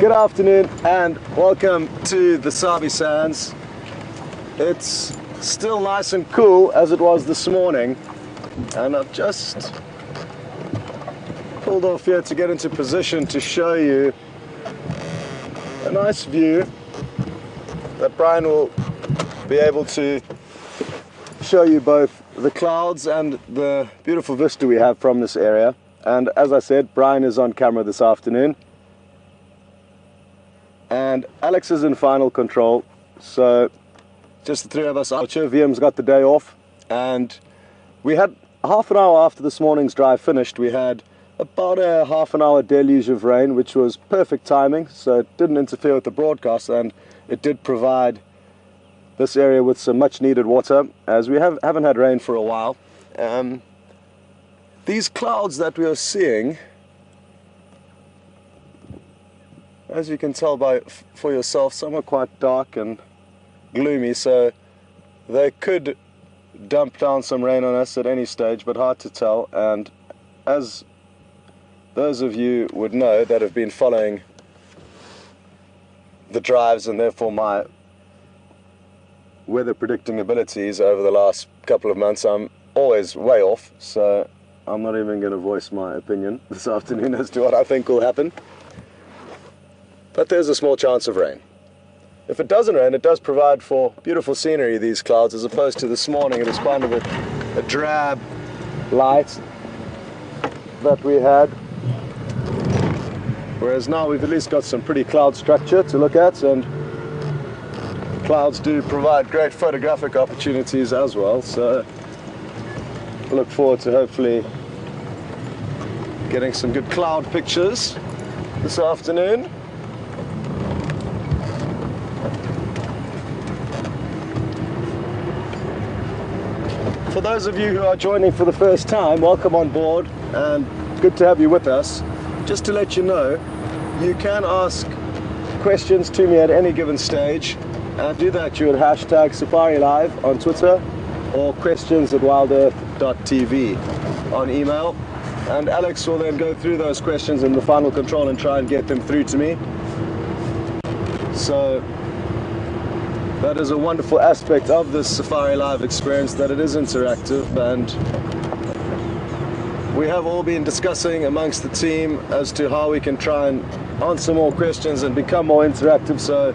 Good afternoon and welcome to the Sabi Sands. It's still nice and cool as it was this morning, and I've just pulled off here to get into position to show you a nice view that Brian will be able to show you, both the clouds and the beautiful vista we have from this area. And as I said, Brian is on camera this afternoon and Alex is in final control, so just the three of us out here. VM's got the day off, and we had half an hour after this morning's drive finished, we had about a half an hour deluge of rain, which was perfect timing, so it didn't interfere with the broadcast, and it did provide this area with some much needed water, as we haven't had rain for a while. These clouds that we are seeing, as you can tell for yourself, some are quite dark and gloomy, so they could dump down some rain on us at any stage, but hard to tell. And as those of you would know that have been following the drives and therefore my weather predicting abilities over the last couple of months, I'm always way off, so I'm not even going to voice my opinion this afternoon as to what I think will happen. But there's a small chance of rain. If it doesn't rain, it does provide for beautiful scenery, these clouds, as opposed to this morning. It was kind of a drab light that we had, whereas now we've at least got some pretty cloud structure to look at, and clouds do provide great photographic opportunities as well, so I look forward to hopefully getting some good cloud pictures this afternoon. For those of you who are joining for the first time, welcome on board and good to have you with us. Just to let you know, you can ask questions to me at any given stage, and do that through hashtag Safari Live on Twitter or questions@WildEarthTV on email, and Alex will then go through those questions in the final control and try and get them through to me. So that is a wonderful aspect of this Safari Live experience, that it is interactive, and we have all been discussing amongst the team as to how we can try and answer more questions and become more interactive. So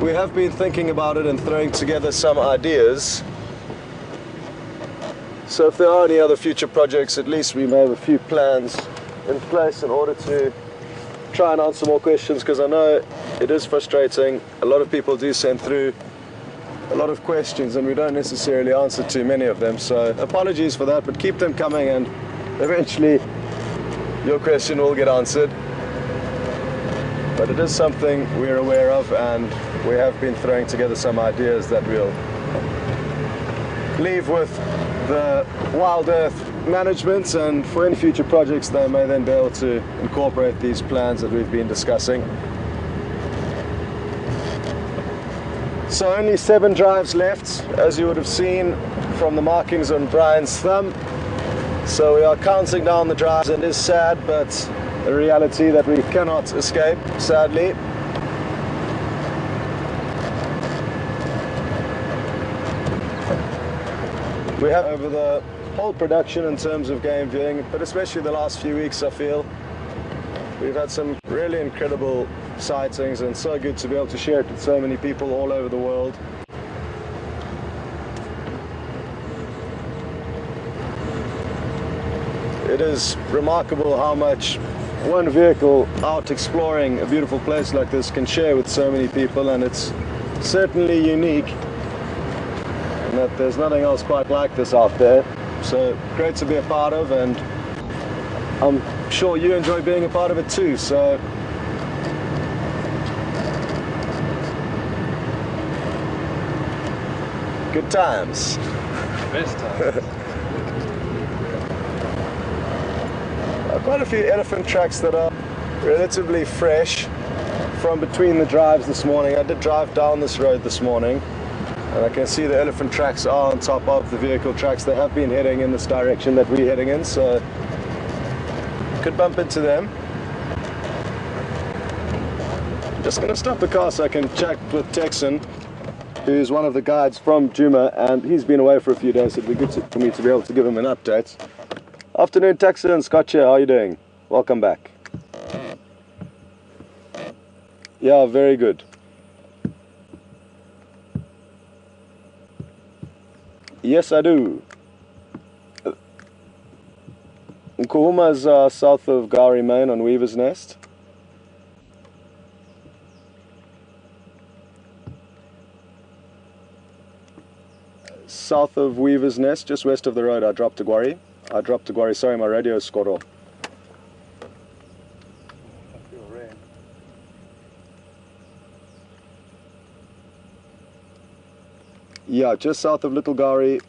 we have been thinking about it and throwing together some ideas. So if there are any other future projects, at least we may have a few plans in place in order to try and answer more questions, because I know it is frustrating. A lot of people do send through a lot of questions and we don't necessarily answer too many of them, so apologies for that, but keep them coming and eventually your question will get answered. But it is something we're aware of, and we have been throwing together some ideas that we'll leave with the Wild Earth management, and for any future projects they may then be able to incorporate these plans that we've been discussing. So only 7 drives left, as you would have seen from the markings on Brian's thumb. So we are counting down the drives, and it is sad, but a reality that we cannot escape, sadly. We have over the whole production in terms of game viewing, but especially the last few weeks, I feel we've had some really incredible sightings, and so good to be able to share it with so many people all over the world. It is remarkable how much one vehicle out exploring a beautiful place like this can share with so many people, and it's certainly unique, and that there's nothing else quite like this out there. So great to be a part of, and I'm sure you enjoy being a part of it too. So good times. Best times. Quite a few elephant tracks that are relatively fresh from between the drives this morning. I did drive down this road this morning, and I can see the elephant tracks are on top of the vehicle tracks. They have been heading in this direction that we're heading in, so could bump into them. just going to stop the car so I can chat with Texan, who's one of the guides from Djuma, and he's been away for a few days, so it'd be good for me to be able to give him an update. Afternoon, Texan. Scott here. How are you doing? Welcome back. Yeah, very good. Yes, I do. Nkuhuma is south of Gowrie Main on Weaver's Nest. South of Weaver's Nest, just west of the road, I dropped to Gowrie. Sorry, my radio is got off. Yeah, just south of Little Gowrie.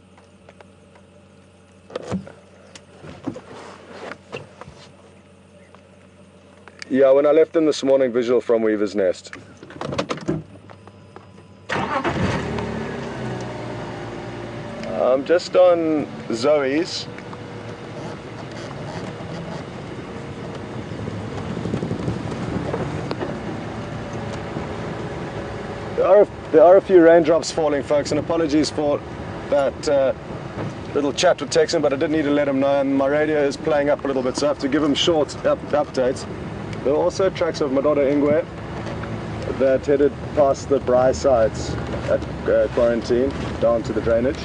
Yeah, when I left in this morning, visual from Weaver's Nest. I'm just on Zoe's. There are a few raindrops falling, folks, and apologies for that little chat with Texan, but I did need to let him know, and my radio is playing up a little bit, so I have to give him short updates. There are also tracks of Madoda Ingwe that headed past the Braai sites at Quarantine, down to the drainage.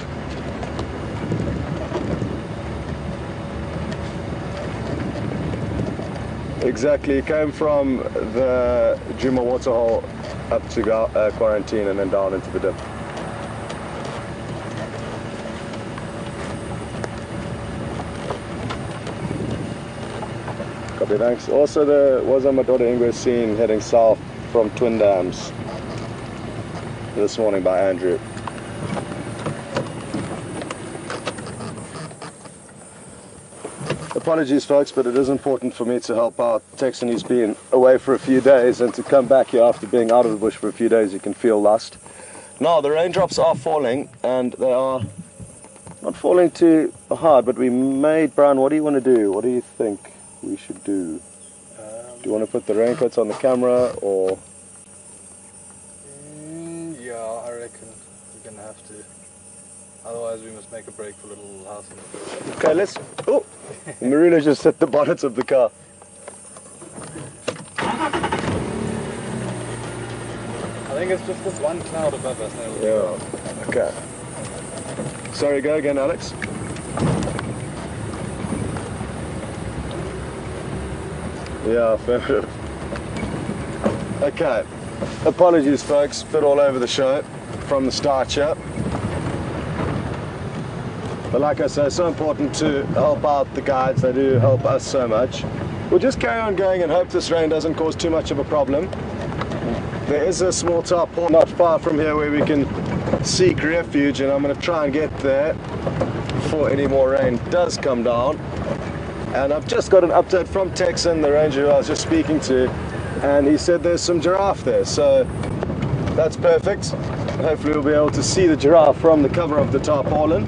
Exactly, it came from the Djuma waterhole up to Quarantine and then down into the dip. Copy, thanks. Also, there was a Madoda Ingwe seen heading south from Twin Dams this morning by Andrew. Apologies, folks, but it is important for me to help out Texan. He's been away for a few days, and to come back here after being out of the bush for a few days, you can feel lost. Now, the raindrops are falling, and they are not falling too hard, but we made, Brian, what do you want to do? What do you think we should do? Do you want to put the raincoats on the camera, or? Yeah, I reckon we're going to have to. Otherwise, we must make a break for a little house in the bush. Okay, let's. Oh, Marina just hit the bonnet of the car. I think it's just this one cloud above us now. Yeah. Okay. Sorry, go again, Alex. Yeah, affirmative. Okay. Apologies, folks. Bit all over the show from the start here. But like I say, it's so important to help out the guides. They do help us so much. We'll just carry on going and hope this rain doesn't cause too much of a problem. There is a small tarpaulin not far from here where we can seek refuge, and I'm going to try and get there before any more rain does come down. And I've just got an update from Texan, the ranger who I was just speaking to, and he said there's some giraffe there, so that's perfect. Hopefully we'll be able to see the giraffe from the cover of the tarpaulin.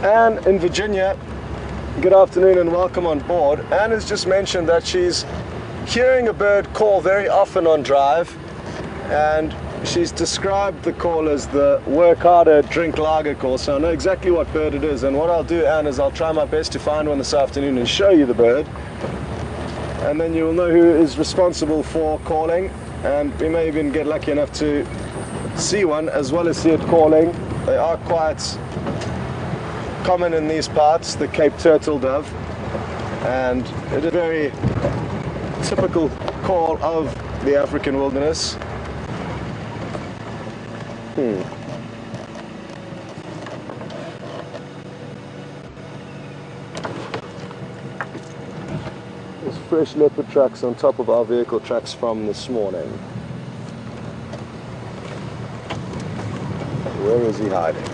Anne in Virginia, good afternoon and welcome on board. Anne has just mentioned that she's hearing a bird call very often on drive, and she's described the call as the work harder, drink lager call, so I know exactly what bird it is. And what I'll do, Anne, is I'll try my best to find one this afternoon and show you the bird, and then you'll know who is responsible for calling, and we may even get lucky enough to see one as well as see it calling. They are quite common in these parts, the Cape turtle dove, and it is a very typical call of the African wilderness. There's fresh leopard tracks on top of our vehicle tracks from this morning. Where is he hiding?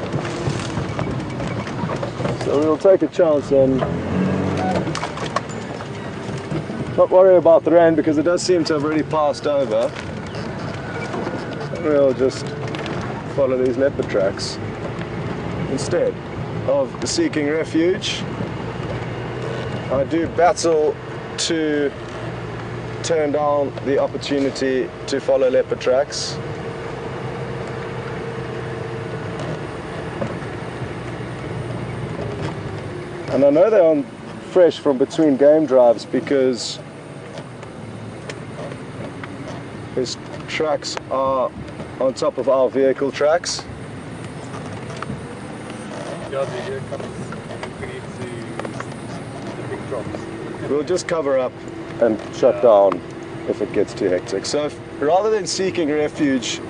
So we'll take a chance and not worry about the rain because it does seem to have already passed over. And we'll just follow these leopard tracks instead of seeking refuge. I do battle to turn down the opportunity to follow leopard tracks. And I know they're on fresh from between game drives because his tracks are on top of our vehicle tracks. Yeah, here comes the big drops. We'll just cover up and shut down if it gets too hectic. So rather than seeking refuge,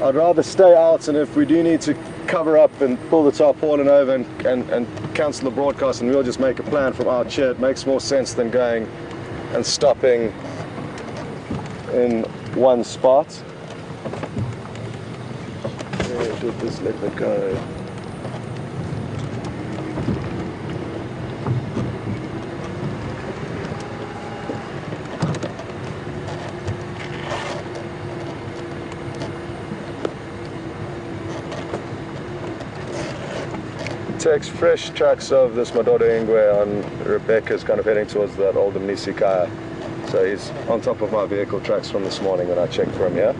I'd rather stay out, and if we do need to cover up and pull the tarpaulin over and cancel the broadcast, and we'll just make a plan from our chair. It makes more sense than going and stopping in one spot. Where did this leopard go? Takes fresh tracks of this Madoda Ingwe on Rebecca's kind of heading towards that old Mnisi Kaya. So he's on top of my vehicle tracks from this morning when I checked for him here.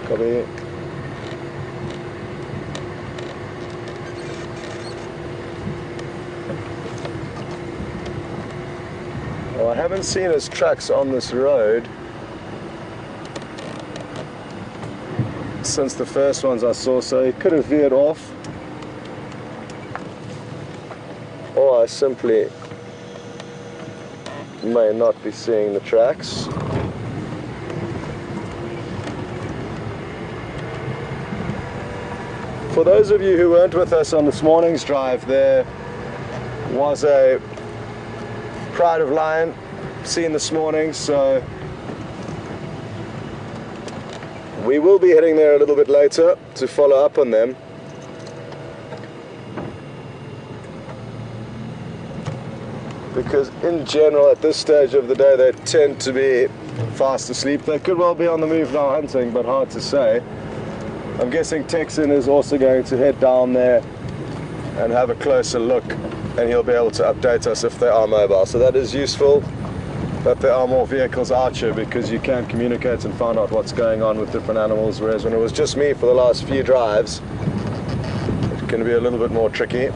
Copy. Well, I haven't seen his tracks on this road since the first ones I saw, so he could have veered off, or I simply may not be seeing the tracks. For those of you who weren't with us on this morning's drive, there was a pride of lion seen this morning, so we will be heading there a little bit later to follow up on them. Because in general at this stage of the day they tend to be fast asleep. They could well be on the move now hunting, but hard to say. I'm guessing Texan is also going to head down there and have a closer look, and he'll be able to update us if they are mobile. So that is useful that there are more vehicles out here, because you can communicate and find out what's going on with different animals, whereas when it was just me for the last few drives, it can be a little bit more tricky.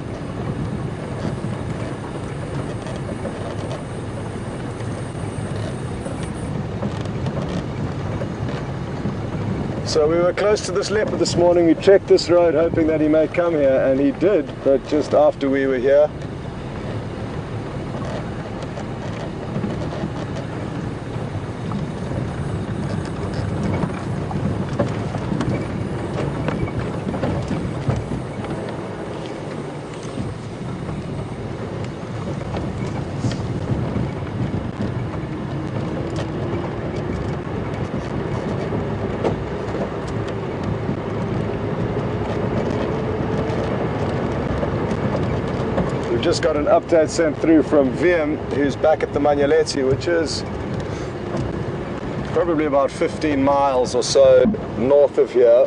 So we were close to this leopard this morning. We checked this road hoping that he may come here, and he did, but just after we were here. We've just got an update sent through from Vim, who's back at the Manyaleti, which is probably about 15 miles or so north of here.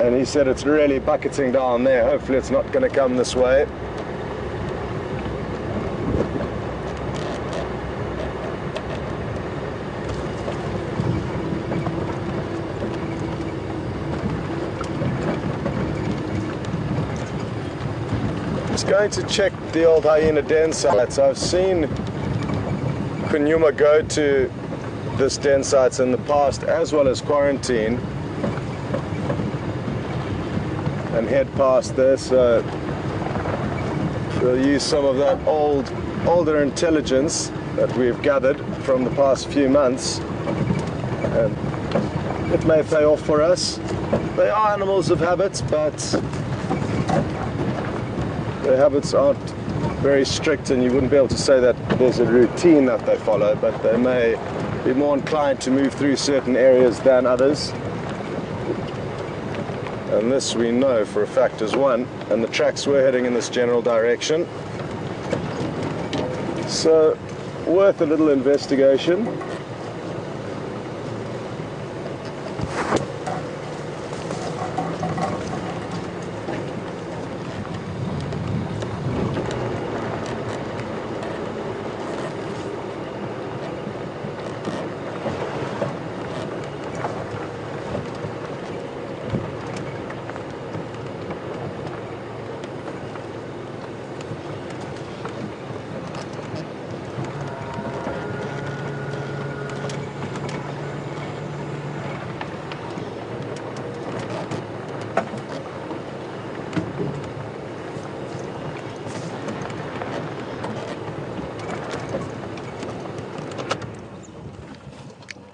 And he said it's really bucketing down there. Hopefully it's not going to come this way. Going to check the old hyena den sites. I've seen Nkuhuma go to this den sites in the past, as well as quarantine, and head past there, so We'll use some of that older intelligence that we've gathered from the past few months, and it may pay off for us. They are animals of habits, but their habits aren't very strict, and you wouldn't be able to say that there's a routine that they follow, but they may be more inclined to move through certain areas than others. And this we know for a fact is one, and the tracks were heading in this general direction. So, worth a little investigation.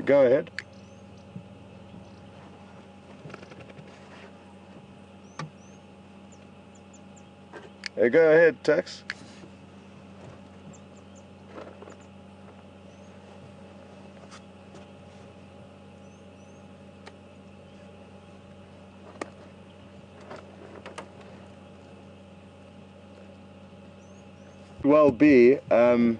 Go ahead. Hey, go ahead, Tex. Well be, the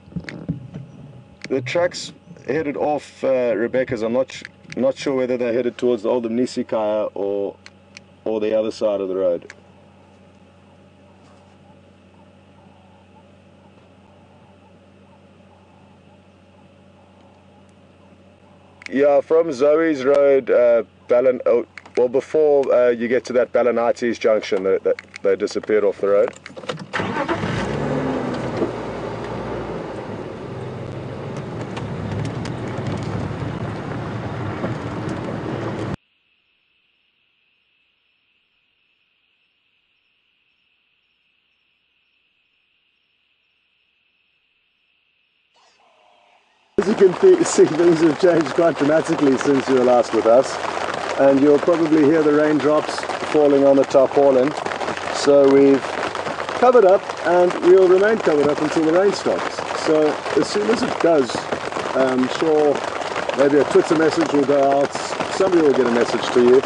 tracks headed off Rebecca's. I'm not sure whether they headed towards the old Mnisikaya or the other side of the road. Yeah, from Zoe's Road, well, before you get to that Balanites junction, they disappeared off the road. As you can see, things have changed quite dramatically since you were last with us, and you'll probably hear the raindrops falling on the tarpaulin. So we've covered up, and we'll remain covered up until the rain stops. So as soon as it does, I'm sure maybe a Twitter message will go out, somebody will get a message to you,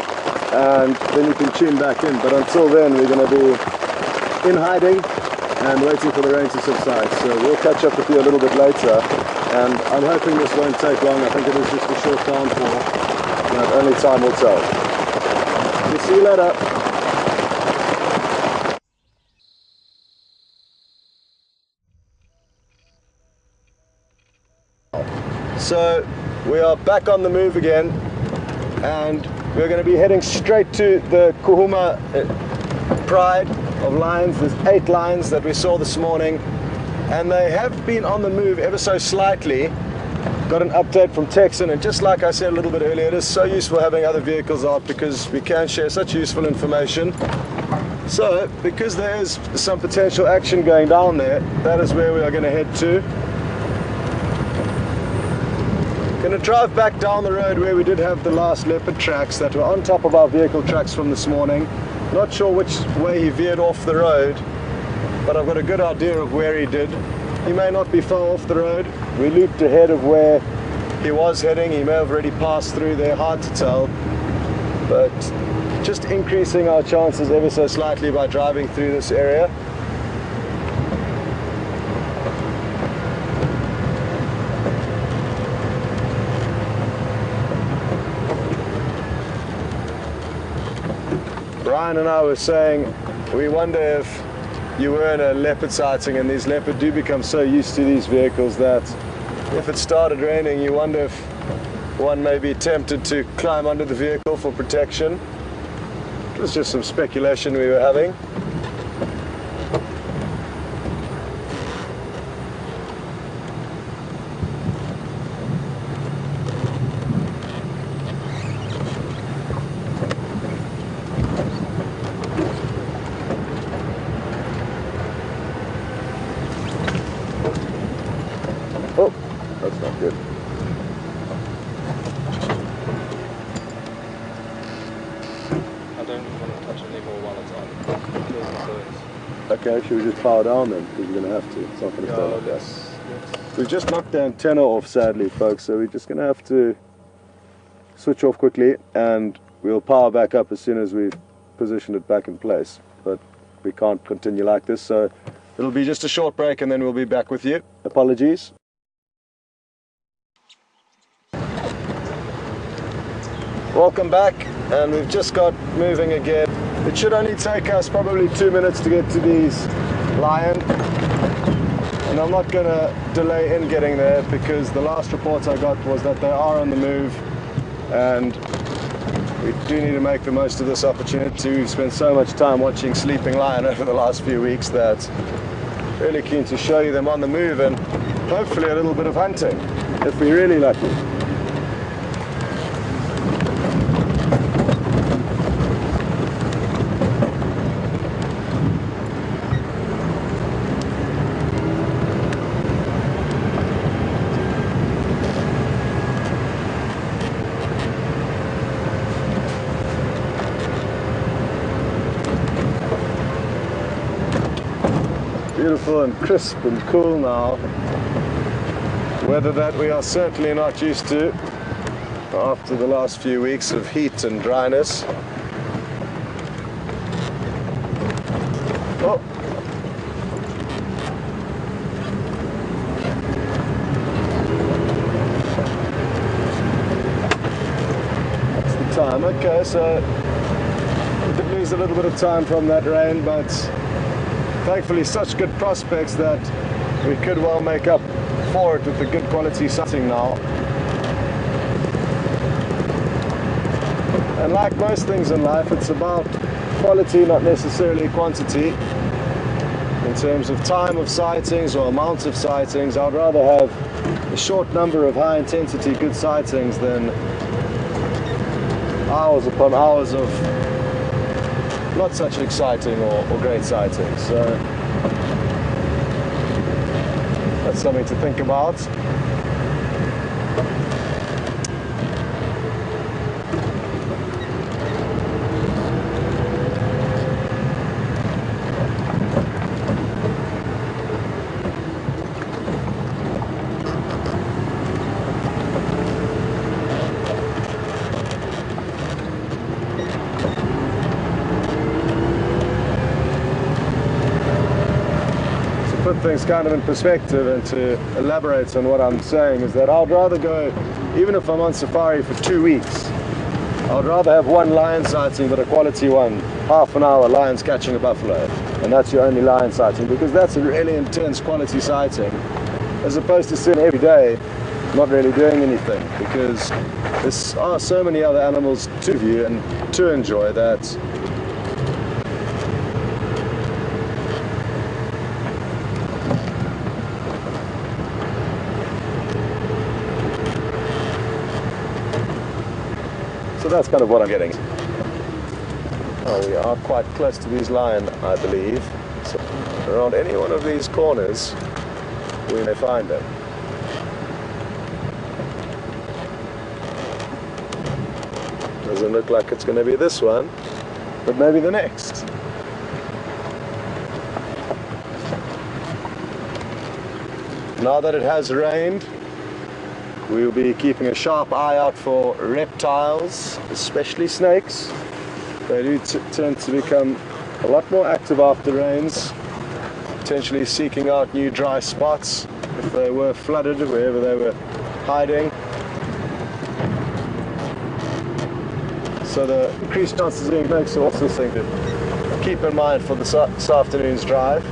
and then you can tune back in. But until then, we're going to be in hiding and waiting for the rain to subside. So we'll catch up with you a little bit later. And I'm hoping this won't take long. I think it is just a short downpour, but only time will tell. We'll see you later. So we are back on the move again, and we're going to be heading straight to the Nkuhuma pride of lions. There's 8 lions that we saw this morning, and they have been on the move ever so slightly. Got an update from Texan, and just like I said a little bit earlier, it is so useful having other vehicles out because we can share such useful information. So, because there is some potential action going down there, that is where we are going to head to. Going to drive back down the road where we did have the last leopard tracks that were on top of our vehicle tracks from this morning. Not sure which way he veered off the road, but I've got a good idea of where he did. He may not be far off the road. We looped ahead of where he was heading. He may have already passed through there, hard to tell. But just increasing our chances ever so slightly by driving through this area. Brian and I were saying, we wonder if you were in a leopard sighting, and these leopards do become so used to these vehicles that if it started raining, you wonder if one may be tempted to climb under the vehicle for protection. It was just some speculation we were having. not good. I don't want to touch it anymore while it's on. It kills my bones. Okay, should we just power down then? Because we're going to have to. It's not going to stay like that. Let's We've just knocked the antenna off, sadly, folks, so we're just going to have to switch off quickly, and we'll power back up as soon as we've positioned it back in place. But we can't continue like this, so it'll be just a short break and then we'll be back with you. Apologies. Welcome back, and we've just got moving again. It should only take us probably 2 minutes to get to these lion. And I'm not going to delay in getting there because the last report I got was that they are on the move, and we do need to make the most of this opportunity. We've spent so much time watching sleeping lion over the last few weeks that really keen to show you them on the move, and hopefully a little bit of hunting if we're really lucky. Beautiful and crisp and cool now. Weather that we are certainly not used to after the last few weeks of heat and dryness. Oh. That's the time. Okay, so we did lose a little bit of time from that rain, but thankfully such good prospects that we could well make up for it with the good quality sighting now. And like most things in life, it's about quality, not necessarily quantity. In terms of time of sightings or amount of sightings, I'd rather have a short number of high intensity good sightings than hours upon hours of not such exciting or great sightings. So that's something to think about. Put things kind of in perspective and to elaborate on what I'm saying is that I'd rather go, even if I'm on safari for 2 weeks, I'd rather have one lion sighting but a quality one, half an hour lions catching a buffalo, and that's your only lion sighting, because that's a really intense quality sighting, as opposed to sitting every day not really doing anything, because there are so many other animals to view and to enjoy that so that's kind of what I'm getting. Oh, we are quite close to these lion, I believe. So around any one of these corners, we may find them. Doesn't look like it's going to be this one, but maybe the next. Now that it has rained, we'll be keeping a sharp eye out for reptiles, especially snakes. They do tend to become a lot more active after rains, potentially seeking out new dry spots if they were flooded wherever they were hiding. So the increased chances of being snakes are also something to keep in mind for this afternoon's drive.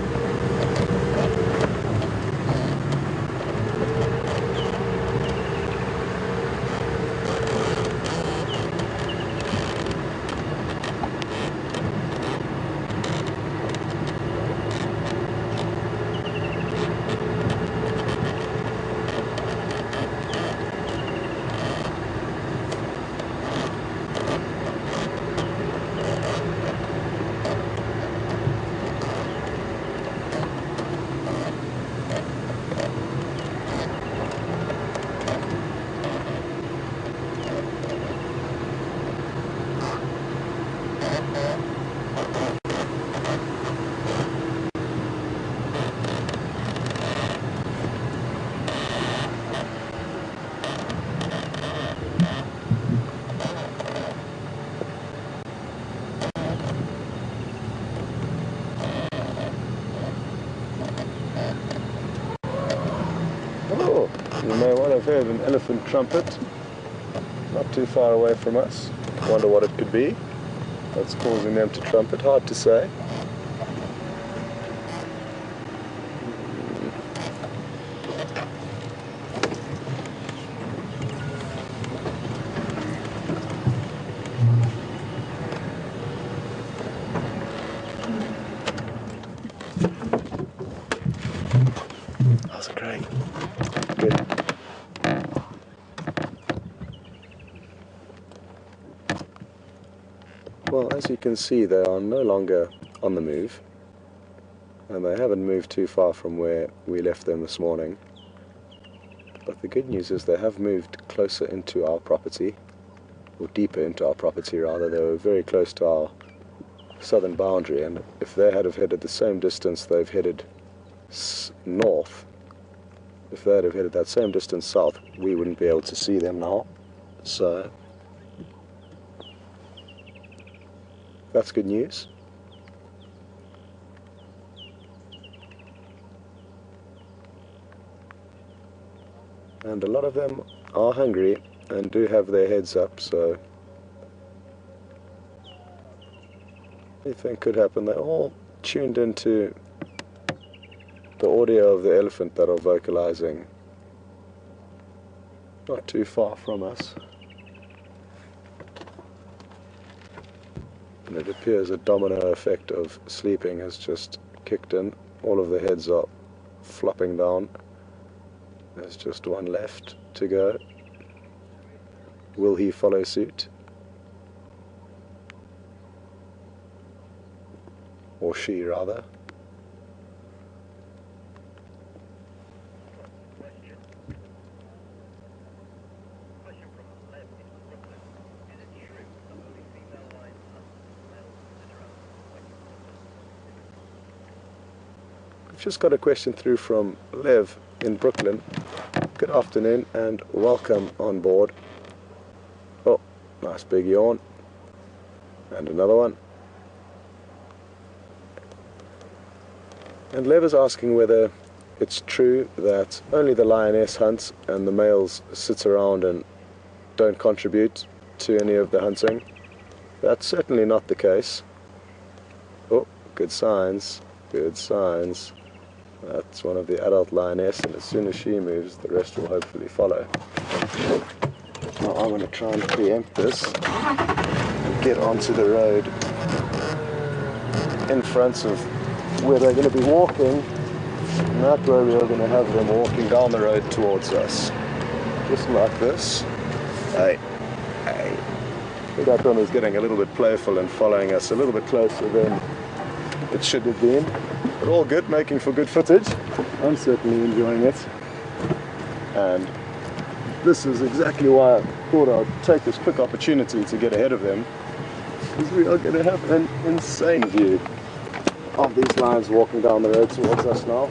You may well have heard an elephant trumpet not too far away from us. Wonder what it could be that's causing them to trumpet. Hard to say. How's it going? Good. Well, as you can see, they are no longer on the move, and they haven't moved too far from where we left them this morning. But the good news is they have moved closer into our property, or deeper into our property rather. They were very close to our southern boundary, and if they had have headed the same distance they've headed north, if they'd have headed that same distance south, we wouldn't be able to see them now. So that's good news. And a lot of them are hungry and do have their heads up, so anything could happen. They're all tuned into the audio of the elephant that are vocalizing not too far from us. And it appears a domino effect of sleeping has just kicked in. All of the heads are flopping down. There's just one left to go. Will he follow suit? Or she, rather. I've just got a question through from Lev in Brooklyn. Good afternoon and welcome on board. Oh, nice big yawn. And another one. And Lev is asking whether it's true that only the lioness hunts and the males sit around and don't contribute to any of the hunting. That's certainly not the case. Oh, good signs, good signs. That's one of the adult lioness, and as soon as she moves, the rest will hopefully follow. Now I'm going to try and preempt this and get onto the road in front of where they're going to be walking, and that way we are going to have them walking down the road towards us. Just like this. Hey, hey. That one is getting a little bit playful and following us a little bit closer than it should have been. But all good, making for good footage. I'm certainly enjoying it. And this is exactly why I thought I'd take this quick opportunity to get ahead of them, because we are going to have an insane view of these lions walking down the road towards us now.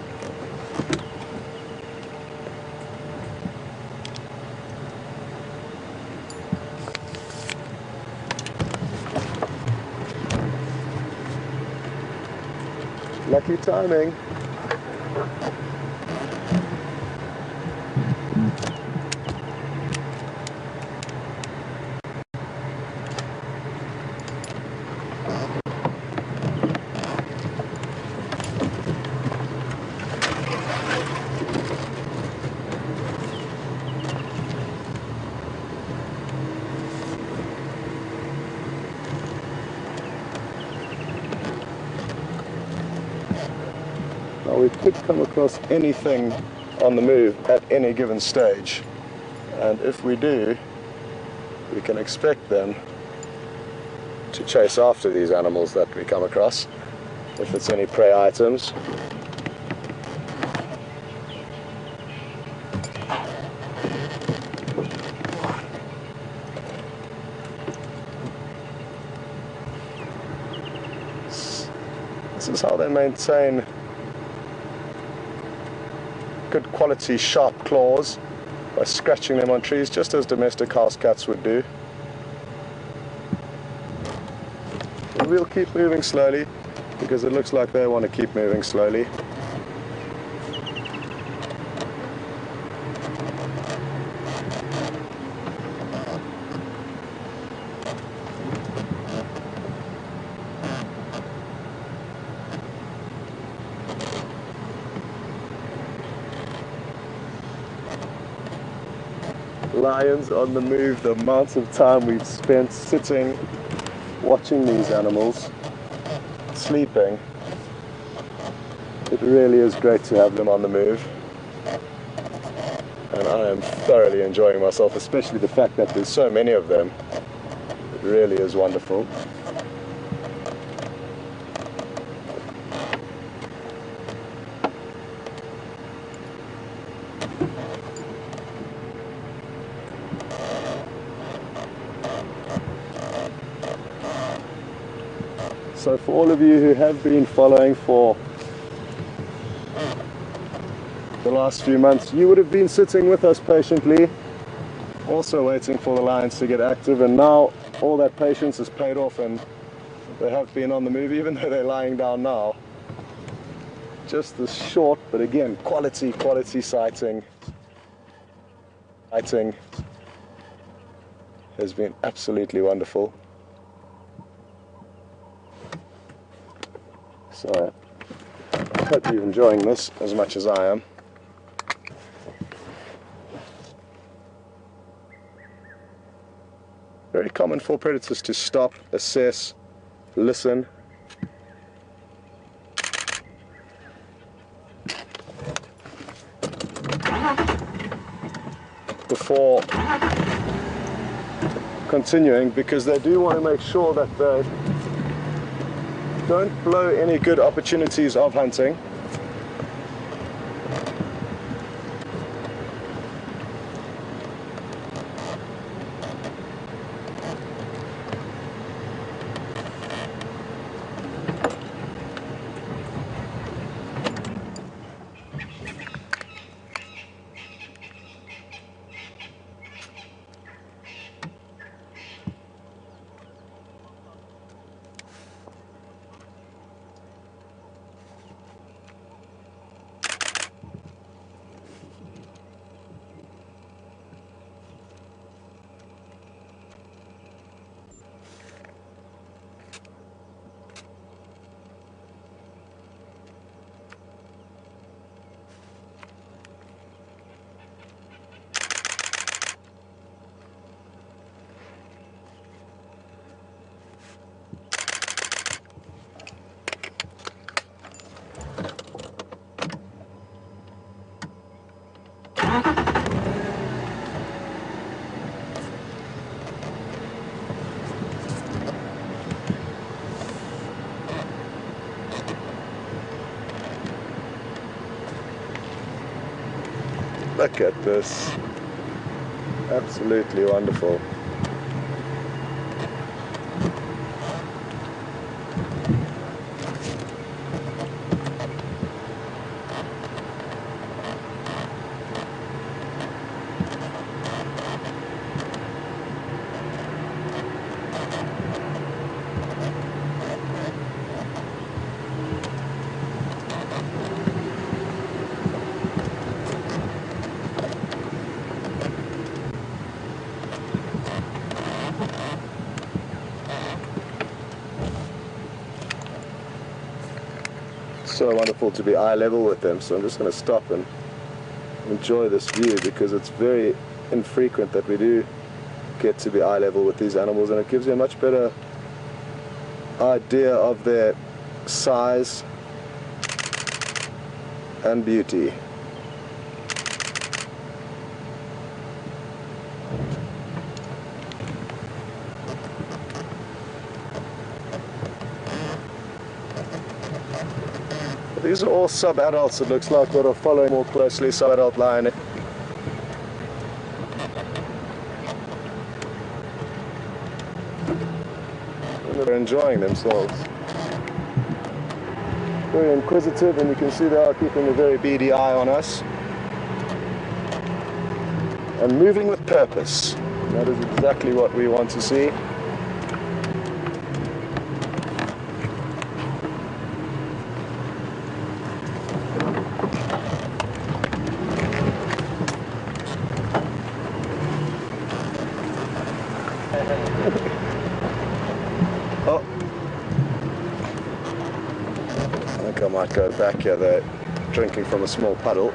Lucky timing. Now we could come across anything on the move at any given stage, and if we do, we can expect them to chase after these animals that we come across, if it's any prey items. This is how they maintain good quality sharp claws, by scratching them on trees just as domestic house cats would do. And we'll keep moving slowly because it looks like they want to keep moving slowly. lions on the move, the amount of time we've spent sitting watching these animals sleeping. It really is great to have them on the move, and I am thoroughly enjoying myself, especially the fact that there's so many of them. It really is wonderful. So for all of you who have been following for the last few months, you would have been sitting with us patiently, also waiting for the lions to get active, and now all that patience is paid off and they have been on the move, even though they're lying down now. Just this short, but again, quality sighting has been absolutely wonderful. So I hope you're enjoying this as much as I am. Very common for predators to stop, assess, listen. Before continuing, because they do want to make sure that they don't blow any good opportunities of hunting. Look at this. Absolutely wonderful. So wonderful to be eye level with them, so I'm just going to stop and enjoy this view, because it's very infrequent that we do get to be eye level with these animals, and it gives you a much better idea of their size and beauty. These are all sub-adults, it looks like, that are following more closely sub-adult lion. And they're enjoying themselves. Very inquisitive, and you can see they are keeping a very beady eye on us. And moving with purpose. That is exactly what we want to see. Oh, I think I might go back here. They're drinking from a small puddle.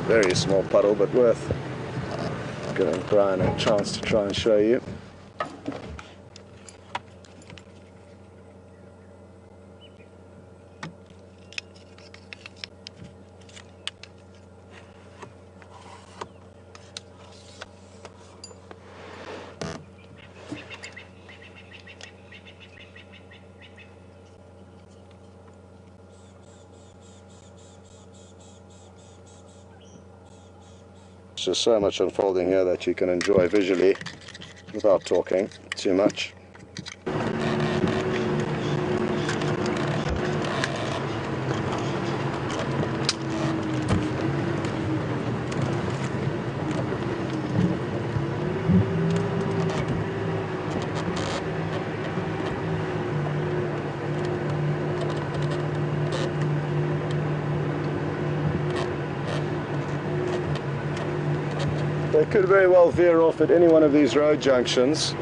Very small puddle, but worth giving Brian a chance to try and show you. There's just so much unfolding here that you can enjoy visually without talking too much. They could very well veer off at any one of these road junctions,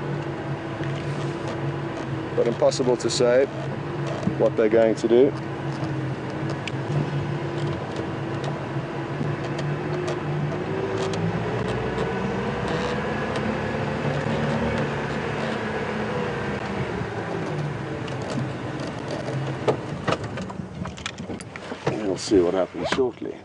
but impossible to say what they're going to do. We'll see what happens shortly.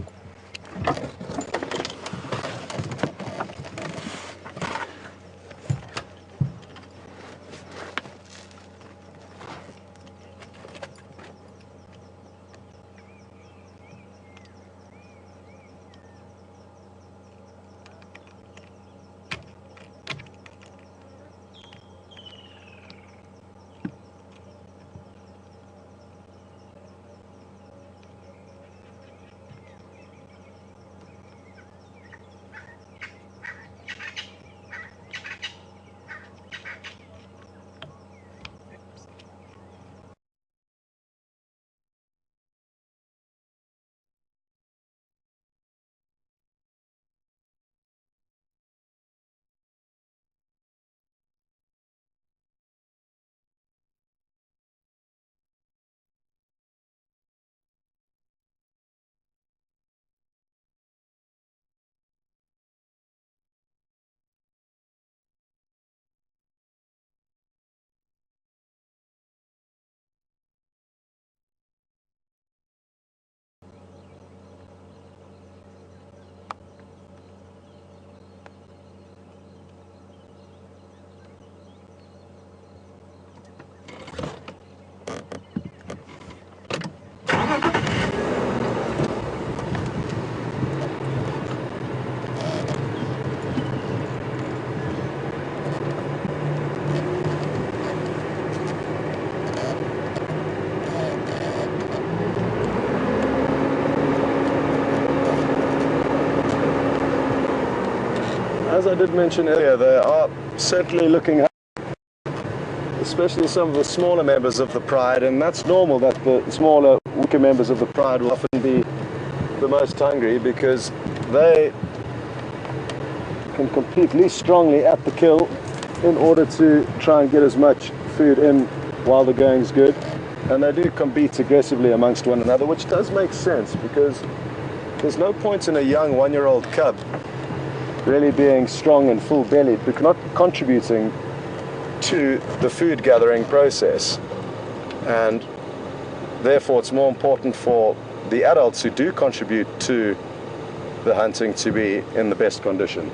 As I did mention earlier, they are certainly looking up, especially some of the smaller members of the pride, and that's normal that the smaller, weaker members of the pride will often be the most hungry because they can compete least strongly at the kill in order to try and get as much food in while the going's good, and they do compete aggressively amongst one another, which does make sense because there's no point in a young one-year-old cub really being strong and full-bellied but not contributing to the food gathering process, and therefore it's more important for the adults who do contribute to the hunting to be in the best condition.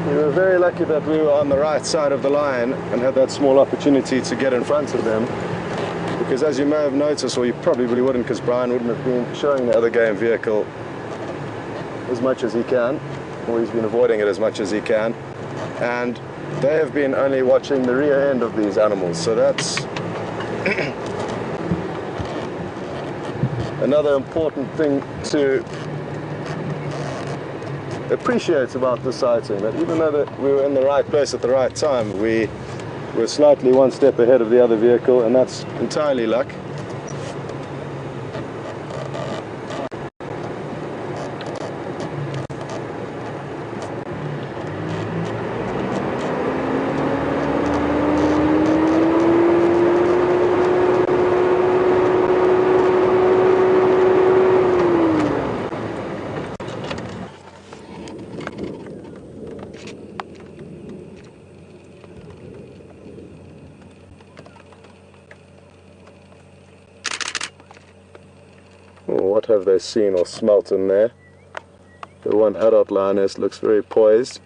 We were very lucky that we were on the right side of the line and had that small opportunity to get in front of them, because as you may have noticed, or you probably wouldn't because Brian wouldn't have been showing the other game vehicle as much as he can, or he's been avoiding it as much as he can, and they have been only watching the rear end of these animals, so that's Another important thing to appreciate about this sighting, that even though that we were in the right place at the right time, we were slightly one step ahead of the other vehicle, and that's entirely luck. What have they seen or smelt in there? The one adult lioness looks very poised.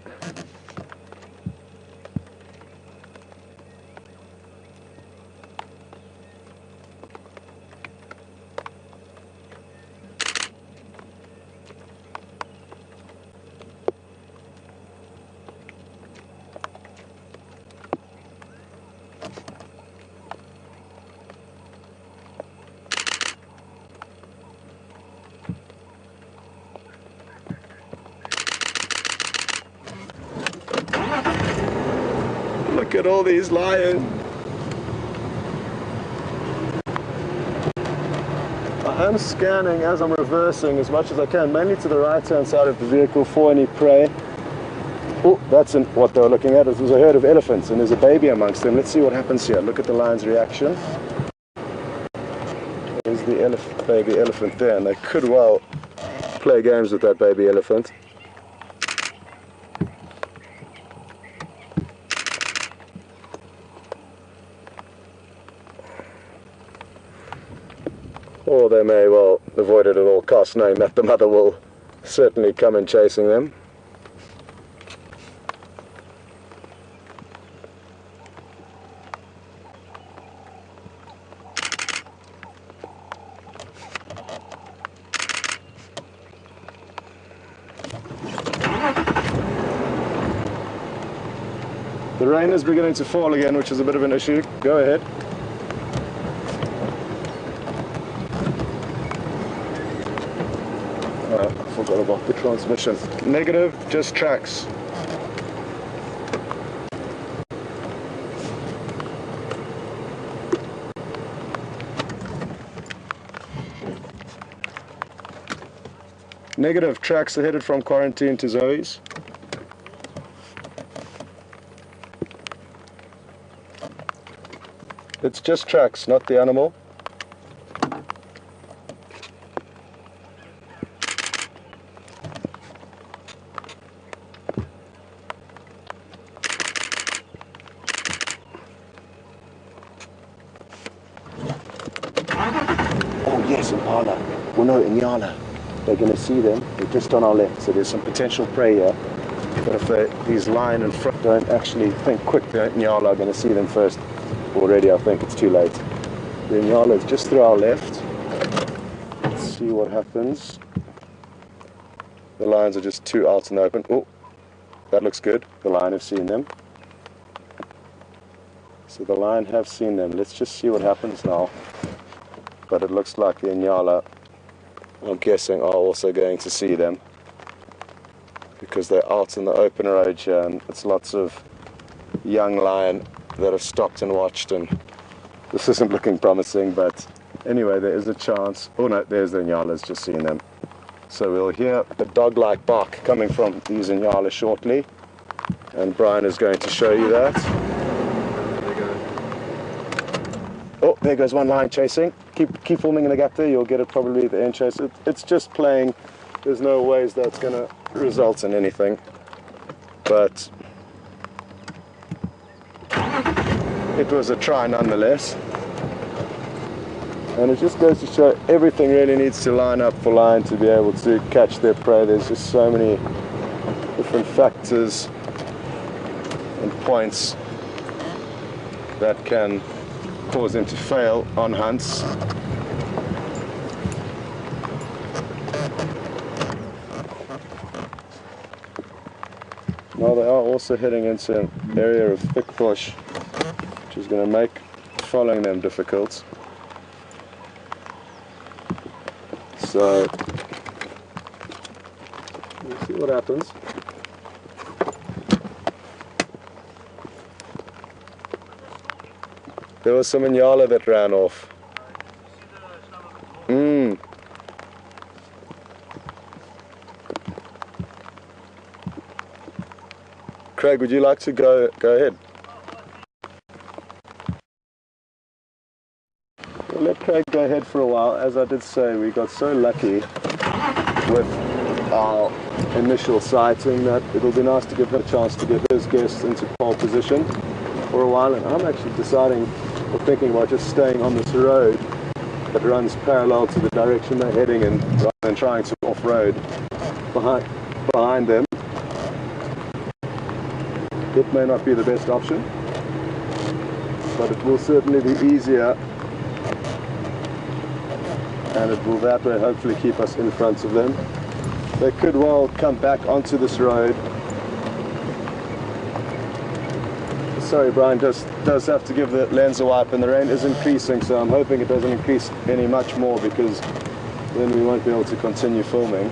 Look at all these lions. I am scanning as I'm reversing as much as I can, mainly to the right hand side of the vehicle for any prey. Oh, that's what they were looking at. It was a herd of elephants and there's a baby amongst them. Let's see what happens here. Look at the lion's reaction. There's the baby elephant there, and they could well play games with that baby elephant. Or they may well avoid it at all costs, knowing that the mother will certainly come in chasing them. The rain is beginning to fall again, which is a bit of an issue. Go ahead. I forgot about the transmission. Negative, just tracks. Negative, tracks are headed from Quarantine to Zoe's. It's just tracks, not the animal. Oh yes, impala. Well no, inyala. They're going to see them. They're just on our left, so there's some potential prey here. But if these lion and front don't actually think quick, the inyala are going to see them first. Already I think it's too late. The inyala is just through our left. Let's see what happens. The lions are just too out in the open. Oh, that looks good. The lion have seen them. So the lion have seen them. Let's just see what happens now. But it looks like the inyala, I'm guessing, are also going to see them, because they're out in the open road here, and it's lots of young lion that have stopped and watched, and this isn't looking promising, but anyway, there is a chance. Oh no, there's the Inyala's just seen them. So we'll hear a dog-like bark coming from these Inyala shortly, and Brian is going to show you that. There they go. Oh, there goes one lion chasing. Keep filming in the gap there, you'll get it probably at the end chase. It's just playing. There's no ways that's going to result in anything, but it was a try nonetheless. And it just goes to show everything really needs to line up for lion to be able to catch their prey. There's just so many different factors and points that can cause them to fail on hunts. Now they are also heading into an area of thick bush, which is going to make following them difficult. So we'll see what happens. There was some Inyala that ran off. Craig, would you like to go ahead? We'll let Craig go ahead for a while. As I did say, we got so lucky with our initial sighting that it'll be nice to give him a chance to get his guests into pole position for a while. And I'm actually deciding or thinking about just staying on this road that runs parallel to the direction they're heading in, rather than trying to off-road behind them. It may not be the best option, but it will certainly be easier, and it will that way hopefully keep us in front of them. They could well come back onto this road. Sorry, Brian, does have to give the lens a wipe, and the rain is increasing, so I'm hoping it doesn't increase any much more, because then we won't be able to continue filming.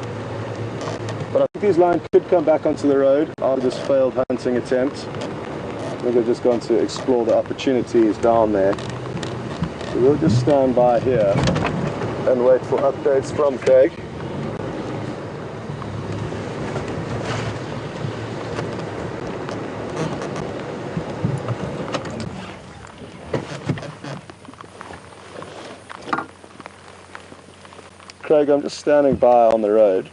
But I think these lions could come back onto the road after this failed hunting attempt. I think they're just going to explore the opportunities down there. So we'll just stand by here and wait for updates from Craig. Craig, I'm just standing by on the road.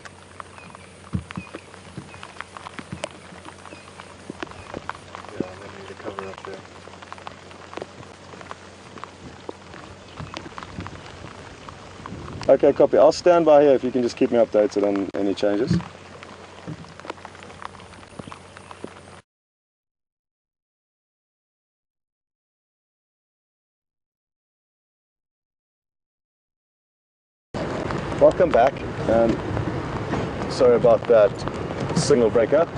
Yeah, I'm going to need a cover up there. Okay, copy. I'll stand by here if you can just keep me updated on any changes. Welcome back, and sorry about that signal breakup.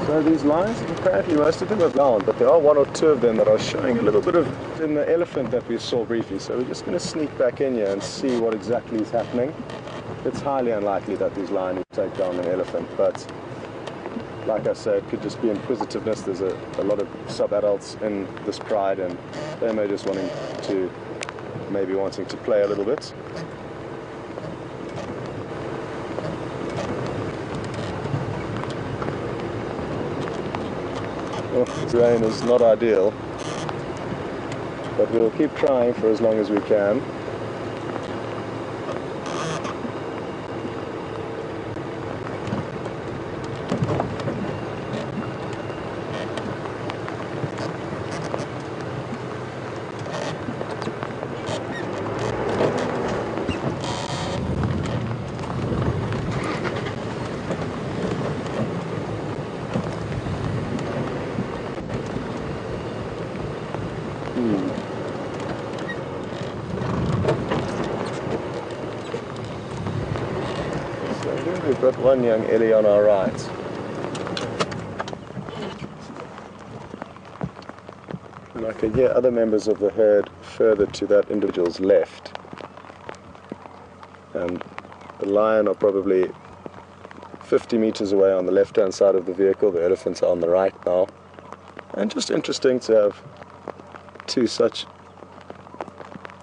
So these lions, apparently most of them have gone, but there are one or two of them that are showing a little bit of in the elephant that we saw briefly. So we're just going to sneak back in here and see what exactly is happening. It's highly unlikely that these lions will take down an elephant, but like I said, it could just be inquisitiveness. There's a lot of sub-adults in this pride, and they may just wanting to play a little bit. Oh, the rain is not ideal, but we'll keep trying for as long as we can. We've got one young Ellie on our right. And I can hear other members of the herd further to that individual's left. And the lion are probably 50 meters away on the left-hand side of the vehicle. The elephants are on the right now. And just interesting to have two such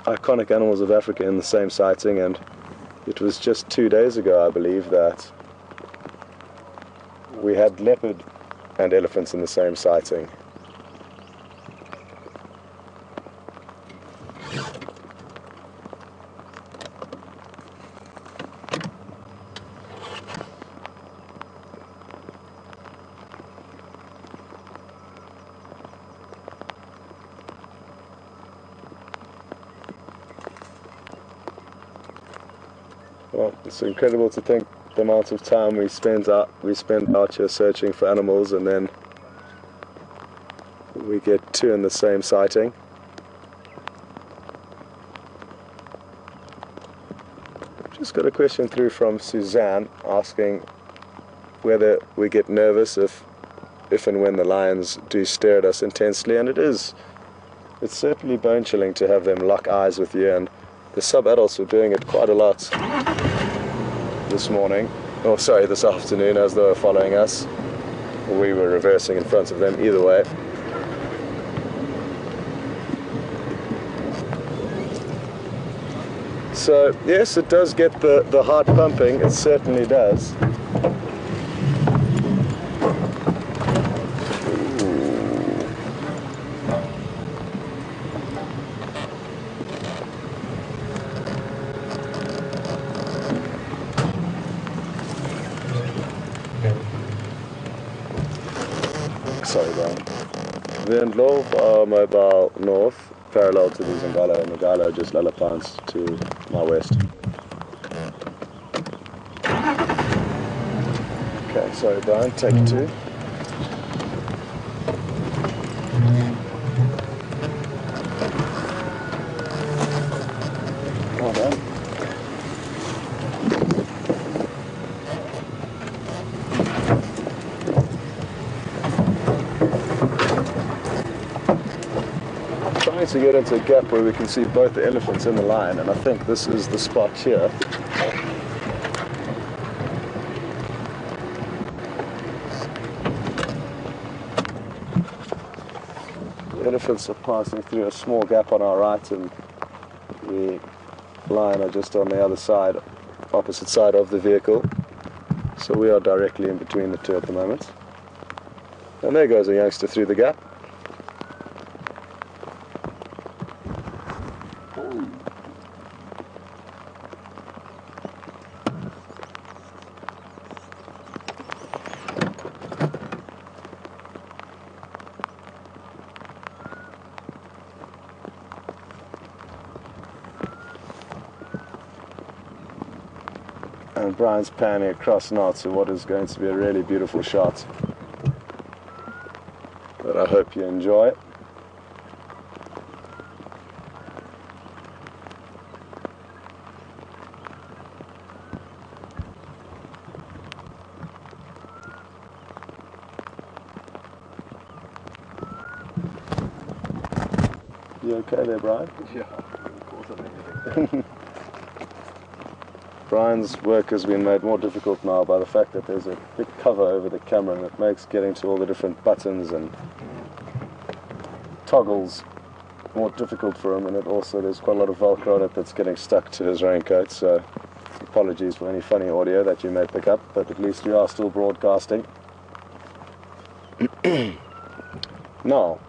iconic animals of Africa in the same sighting. And it was just 2 days ago, I believe, that we had leopard and elephants in the same sighting. Well, it's incredible to think the amount of time we spend out here searching for animals, and then we get two in the same sighting. Just got a question through from Suzanne asking whether we get nervous if and when the lions do stare at us intensely, and it's certainly bone chilling to have them lock eyes with you, and the sub-adults were doing it quite a lot this morning, or sorry, this afternoon, as they were following us. We were reversing in front of them, either way. So yes, it does get the heart pumping, it certainly does. Sorry, Brian. Windloop mobile north, parallel to the Zingala, and Magala just Lalapans to my west. Okay, sorry, Brian, take 2. Well done. Trying to get into a gap where we can see both the elephants and the lion, and I think this is the spot here. The elephants are passing through a small gap on our right, and the lion are just on the other side, opposite side of the vehicle. So we are directly in between the two at the moment. And there goes a youngster through the gap. And Brian's panning across now to what is going to be a really beautiful shot that I hope you enjoy. You okay there, Brian? Yeah, of course I'm anything. Brian's work has been made more difficult now by the fact that there's a big cover over the camera, and it makes getting to all the different buttons and toggles more difficult for him, and it also there's quite a lot of Velcro on it that's getting stuck to his raincoat, so apologies for any funny audio that you may pick up, but at least we are still broadcasting. Now,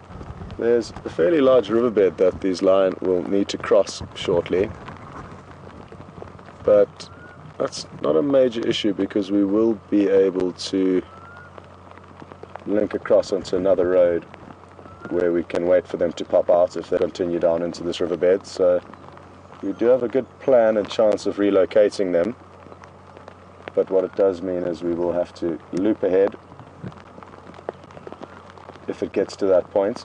there's a fairly large riverbed that these lions will need to cross shortly. But that's not a major issue because we will be able to link across onto another road where we can wait for them to pop out if they continue down into this riverbed. So we do have a good plan and chance of relocating them. But what it does mean is we will have to loop ahead if it gets to that point.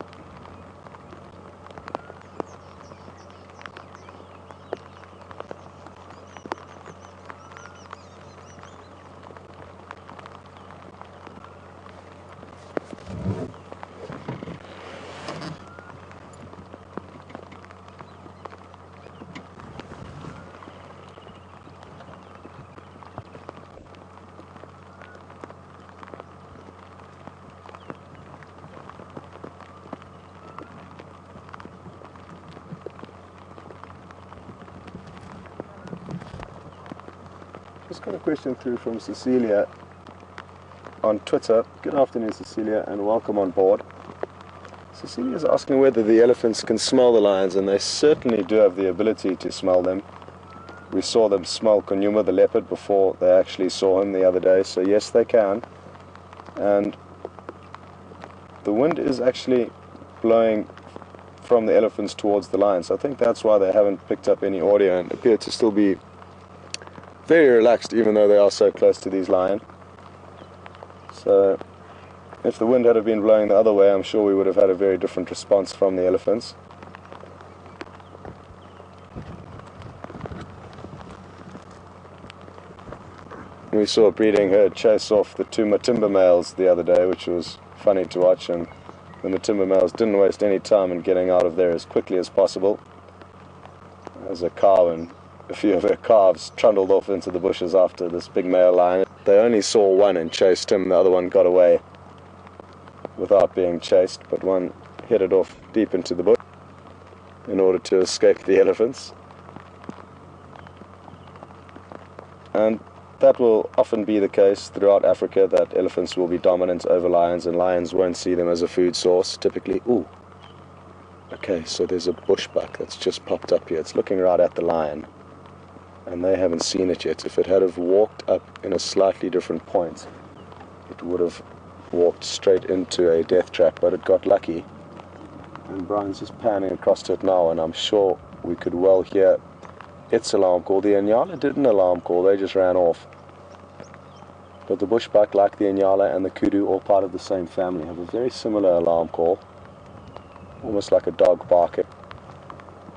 Just got a question through from Cecilia on Twitter. Good afternoon, Cecilia, and welcome on board. Cecilia is asking whether the elephants can smell the lions, and they certainly do have the ability to smell them. We saw them smell Nkuhuma the leopard before they actually saw him the other day, so yes, they can. And the wind is actually blowing from the elephants towards the lions. I think that's why they haven't picked up any audio and appear to still be very relaxed, even though they are so close to these lions. So if the wind had been blowing the other way, I'm sure we would have had a very different response from the elephants. We saw a breeding herd chase off the two Matimba males the other day, which was funny to watch, and the Matimba males didn't waste any time in getting out of there as quickly as possible. There's a cow and a few of her calves trundled off into the bushes after this big male lion. They only saw one and chased him. The other one got away without being chased, but one headed off deep into the bush in order to escape the elephants. And that will often be the case throughout Africa, that elephants will be dominant over lions, and lions won't see them as a food source, typically. Ooh. Okay, so there's a bushbuck that's just popped up here. It's looking right at the lion, and they haven't seen it yet. If it had have walked up in a slightly different point, it would have walked straight into a death trap, but it got lucky. And Brian's just panning across to it now, and I'm sure we could well hear its alarm call. The Inyala did an alarm call, they just ran off. But the bushbuck, like the Inyala and the kudu, all part of the same family, have a very similar alarm call, almost like a dog barking.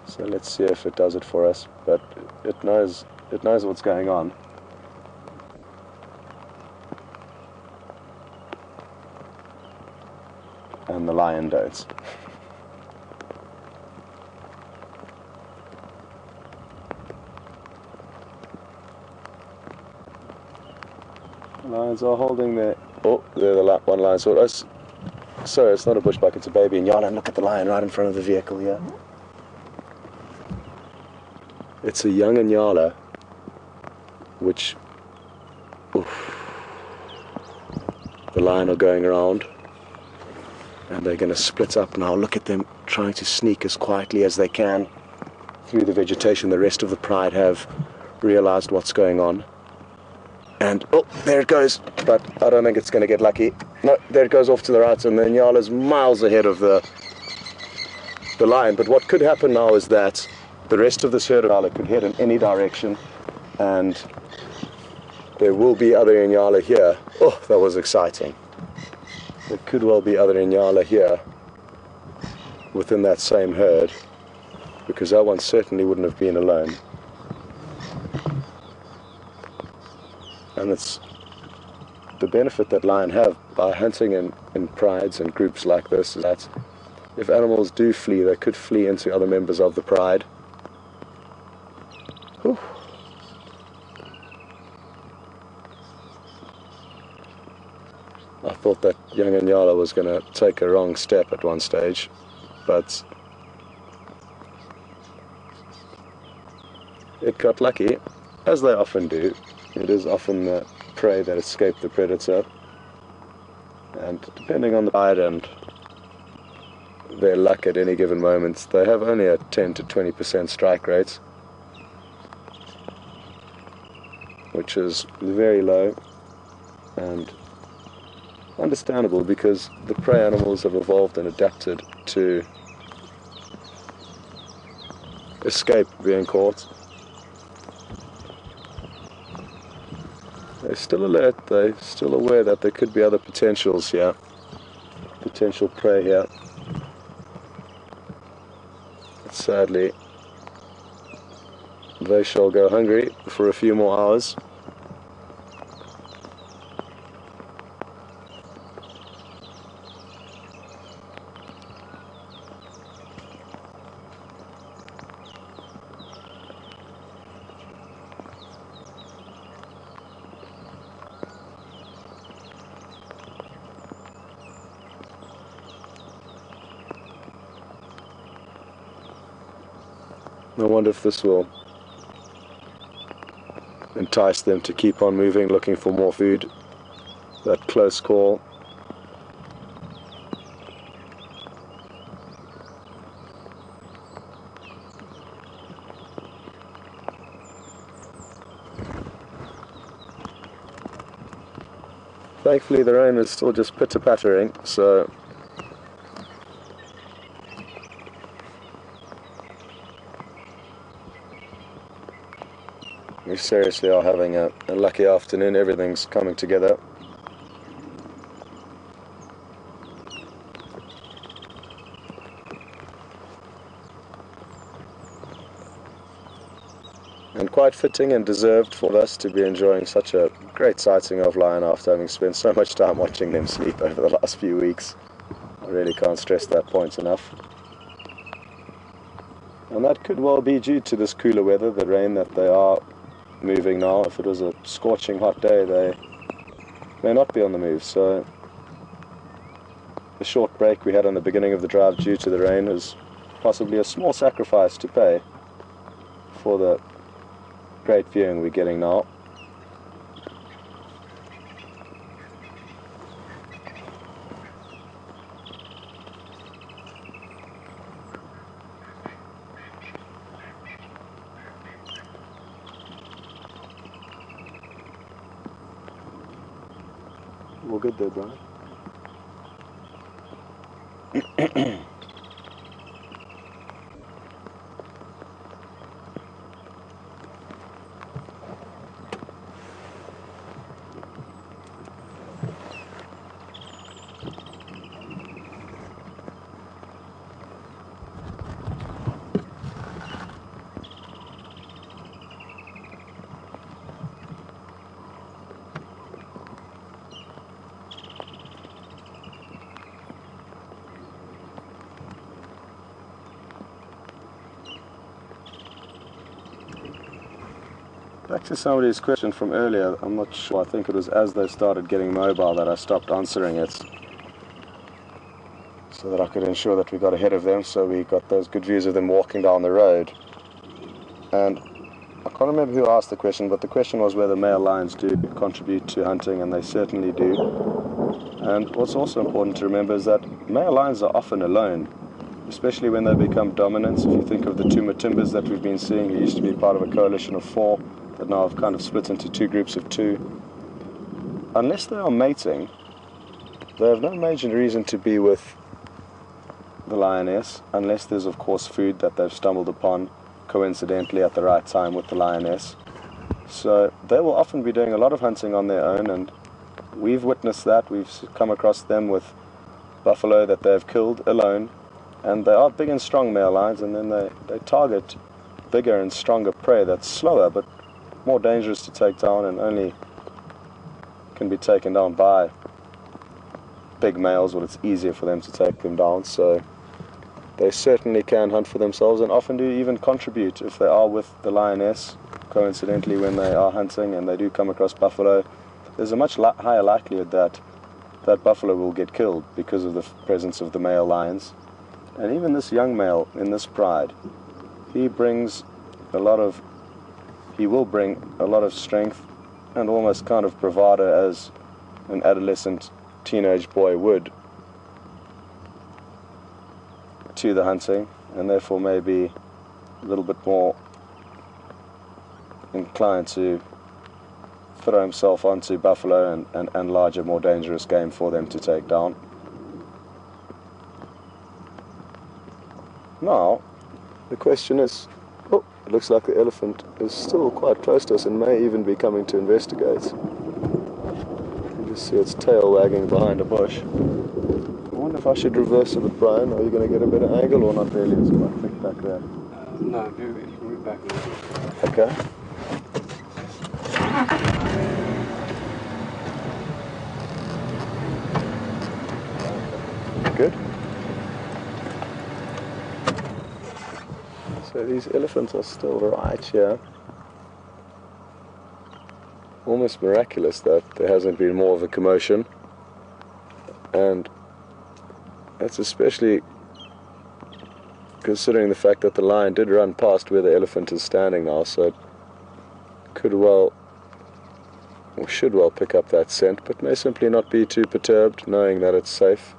So let's see if it does it for us. But it knows what's going on. And the lion don't. Lions are holding their... Oh, they're the one lion saw us. Sorry, it's not a bushbuck, it's a baby Inyala. And look at the lion right in front of the vehicle here. It's a young Inyala, which... Oof, the lion are going around, and they're going to split up now. Look at them trying to sneak as quietly as they can through the vegetation. The rest of the pride have realized what's going on. And, oh, there it goes, but I don't think it's going to get lucky. No, there it goes off to the right, and the Inyala's miles ahead of the lion. But what could happen now is that the rest of this herd of Inyala could head in any direction, and there will be other Inyala here. Oh, that was exciting. There could well be other Inyala here within that same herd, because that one certainly wouldn't have been alone. And it's the benefit that lion have by hunting in prides and groups like this, is that if animals do flee, they could flee into other members of the pride. Whew. I thought that young Inyala was going to take a wrong step at one stage, but it got lucky, as they often do. It is often the prey that escape the predator, and depending on the pride and their luck at any given moment, they have only a 10 to 20% strike rate, which is very low and understandable, because the prey animals have evolved and adapted to escape being caught. They're still alert, they're still aware that there could be other potentials here, potential prey here. But sadly, they shall go hungry for a few more hours. I wonder if this will entice them to keep on moving, looking for more food. That close call. Thankfully the rain is still just pitter-pattering, so we seriously are having a lucky afternoon. Everything's coming together. And quite fitting and deserved for us to be enjoying such a great sighting of lion after having spent so much time watching them sleep over the last few weeks. I really can't stress that point enough. And that could well be due to this cooler weather, the rain that they are moving now. If it was a scorching hot day, they may not be on the move. So the short break we had on the beginning of the drive due to the rain is possibly a small sacrifice to pay for the great viewing we're getting now. All good there, Brian. Back to somebody's question from earlier, I'm not sure, I think it was as they started getting mobile that I stopped answering it, so that I could ensure that we got ahead of them, so we got those good views of them walking down the road. And I can't remember who asked the question, but the question was whether male lions do contribute to hunting, and they certainly do. And what's also important to remember is that male lions are often alone, especially when they become dominant. If you think of the Nkuhuma timbers that we've been seeing, who used to be part of a coalition of 4, that now have kind of split into 2 groups of 2. Unless they are mating, they have no major reason to be with the lioness, unless there's of course food that they've stumbled upon coincidentally at the right time with the lioness. So they will often be doing a lot of hunting on their own, and we've witnessed that. We've come across them with buffalo that they've killed alone, and they are big and strong male lions, and then they target bigger and stronger prey that's slower but more dangerous to take down, and only can be taken down by big males, or it's easier for them to take them down. So they certainly can hunt for themselves, and often do even contribute if they are with the lioness coincidentally when they are hunting and they do come across buffalo. There's a much higher likelihood that that buffalo will get killed because of the presence of the male lions. And even this young male in this pride, he will bring a lot of strength and almost kind of bravado as an adolescent teenage boy would to the hunting, and therefore may be a little bit more inclined to throw himself onto buffalo and larger, more dangerous game for them to take down. Now, the question is, oh, it looks like the elephant is still quite close to us and may even be coming to investigate. You just see its tail wagging behind a bush. I wonder if I should reverse a bit, Brian. Are you going to get a better angle or not really? It's quite thick back there. No, if you move back a little bit. Okay. Good. So these elephants are still right here. Almost miraculous that there hasn't been more of a commotion, and that's especially considering the fact that the lion did run past where the elephant is standing now, so it could well, or should well, pick up that scent, but may simply not be too perturbed knowing that it's safe.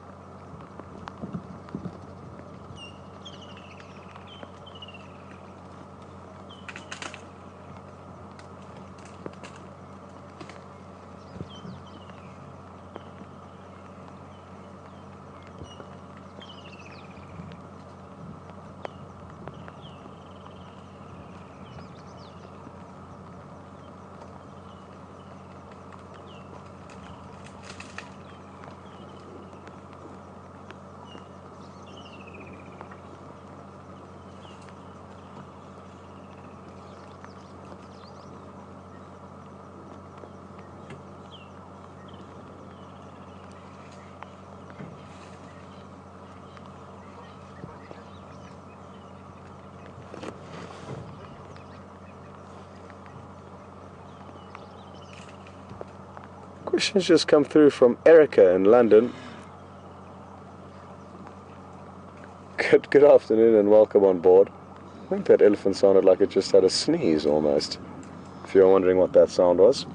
question's just come through from Erica in London. Good afternoon and welcome on board. I think that elephant sounded like it just had a sneeze almost, if you're wondering what that sound was.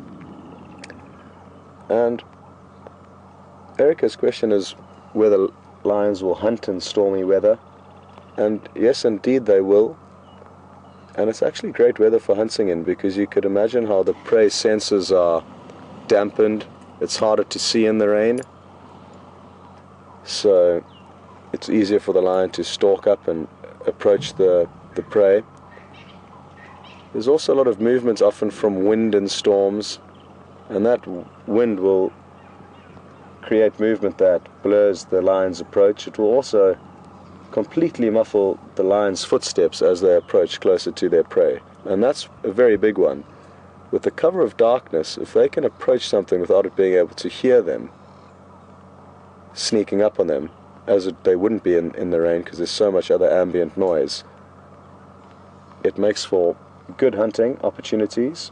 And Erica's question is whether lions will hunt in stormy weather. And yes, indeed they will. And it's actually great weather for hunting in, because you could imagine how the prey senses are dampened. It's harder to see in the rain. So it's easier for the lion to stalk up and approach the prey. There's also a lot of movement often from wind and storms, and that wind will create movement that blurs the lion's approach. It will also completely muffle the lion's footsteps as they approach closer to their prey, and that's a very big one. With the cover of darkness, if they can approach something without it being able to hear them sneaking up on them, as they wouldn't be in the rain because there's so much other ambient noise, it makes for good hunting opportunities.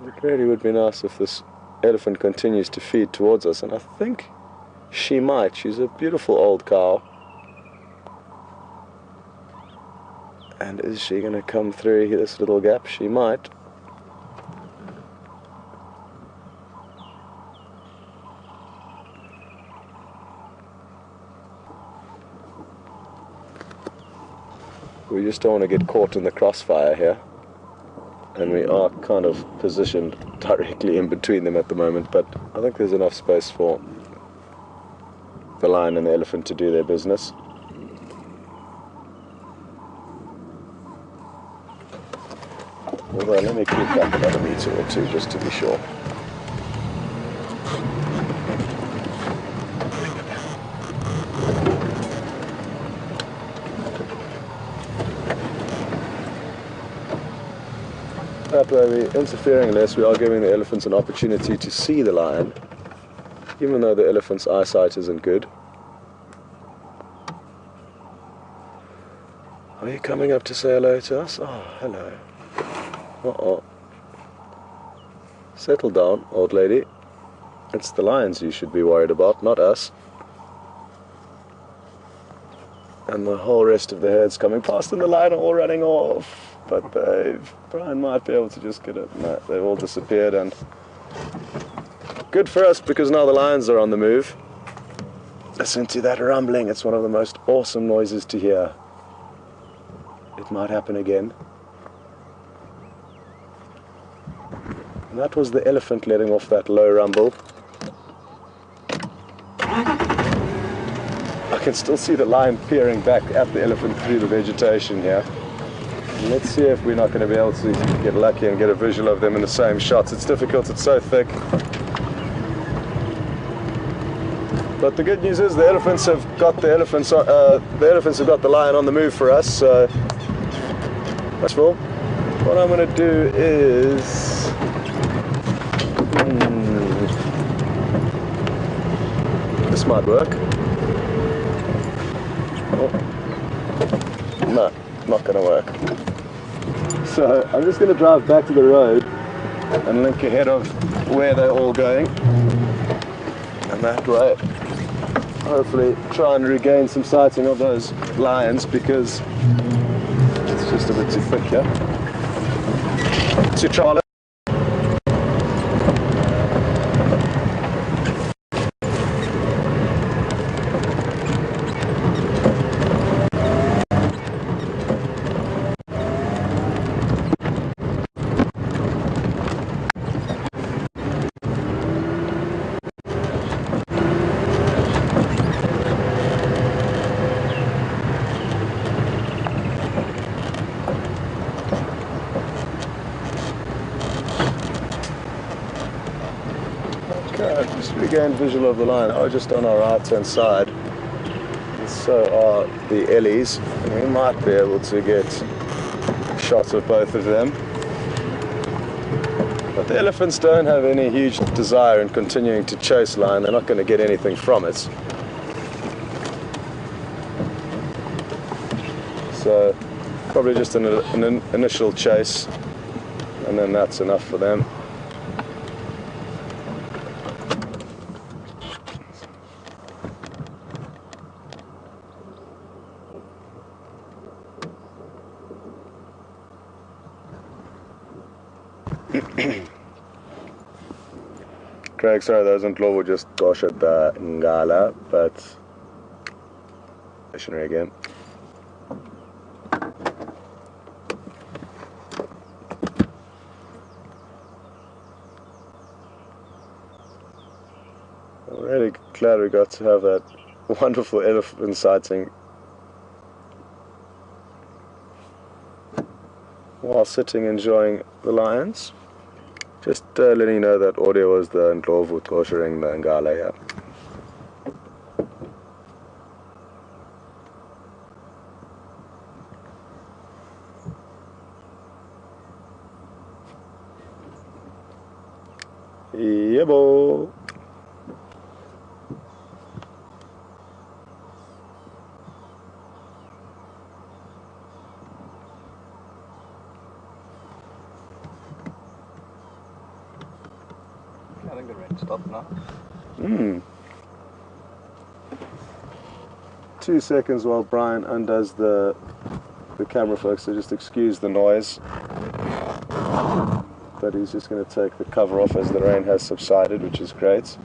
It really would be nice if this elephant continues to feed towards us, and I think she might. She's a beautiful old cow. And is she going to come through this little gap? She might. We just don't want to get caught in the crossfire here. And we are kind of positioned directly in between them at the moment, but I think there's enough space for the lion and the elephant to do their business. Although, let me keep back another meter or two just to be sure. That way we're interfering less. We are giving the elephants an opportunity to see the lion, even though the elephant's eyesight isn't good. Are you coming up to say hello to us? Oh, hello. Uh-oh. Settle down, old lady. It's the lions you should be worried about, not us. And the whole rest of the herd's coming past and the lion are all running off. But Brian might be able to just get it. No, they've all disappeared, and good for us because now the lions are on the move. Listen to that rumbling. It's one of the most awesome noises to hear. It might happen again. And that was the elephant letting off that low rumble. I can still see the lion peering back at the elephant through the vegetation here. Let's see if we're not going to be able to get lucky and get a visual of them in the same shots. It's difficult, it's so thick. But the good news is the elephants have got the elephants have got the lion on the move for us. So first of all, what I'm going to do is this might work. Oh. No, not going to work. So I'm just going to drive back to the road and link ahead of where they're all going, and that way hopefully try and regain some sighting of those lions, because it's just a bit too thick here. To Charlie. Just regain visual of the line. Oh, just on our right hand side. And so are the Ellies, and we might be able to get shots of both of them. But the elephants don't have any huge desire in continuing to chase lion. They're not going to get anything from it. So probably just an initial chase, and then that's enough for them. Craig, sorry, those in Ndlovu just gosh at the Ngala, but missionary again. I'm really glad we got to have that wonderful elephant sighting while sitting enjoying the lions. Just letting you know that audio was the Ndlovu torturing the Ngala here. Yebo. I think the rain stopped now. 2 seconds while Brian undoes the camera, folks, so just excuse the noise. But he's just going to take the cover off as the rain has subsided, which is great.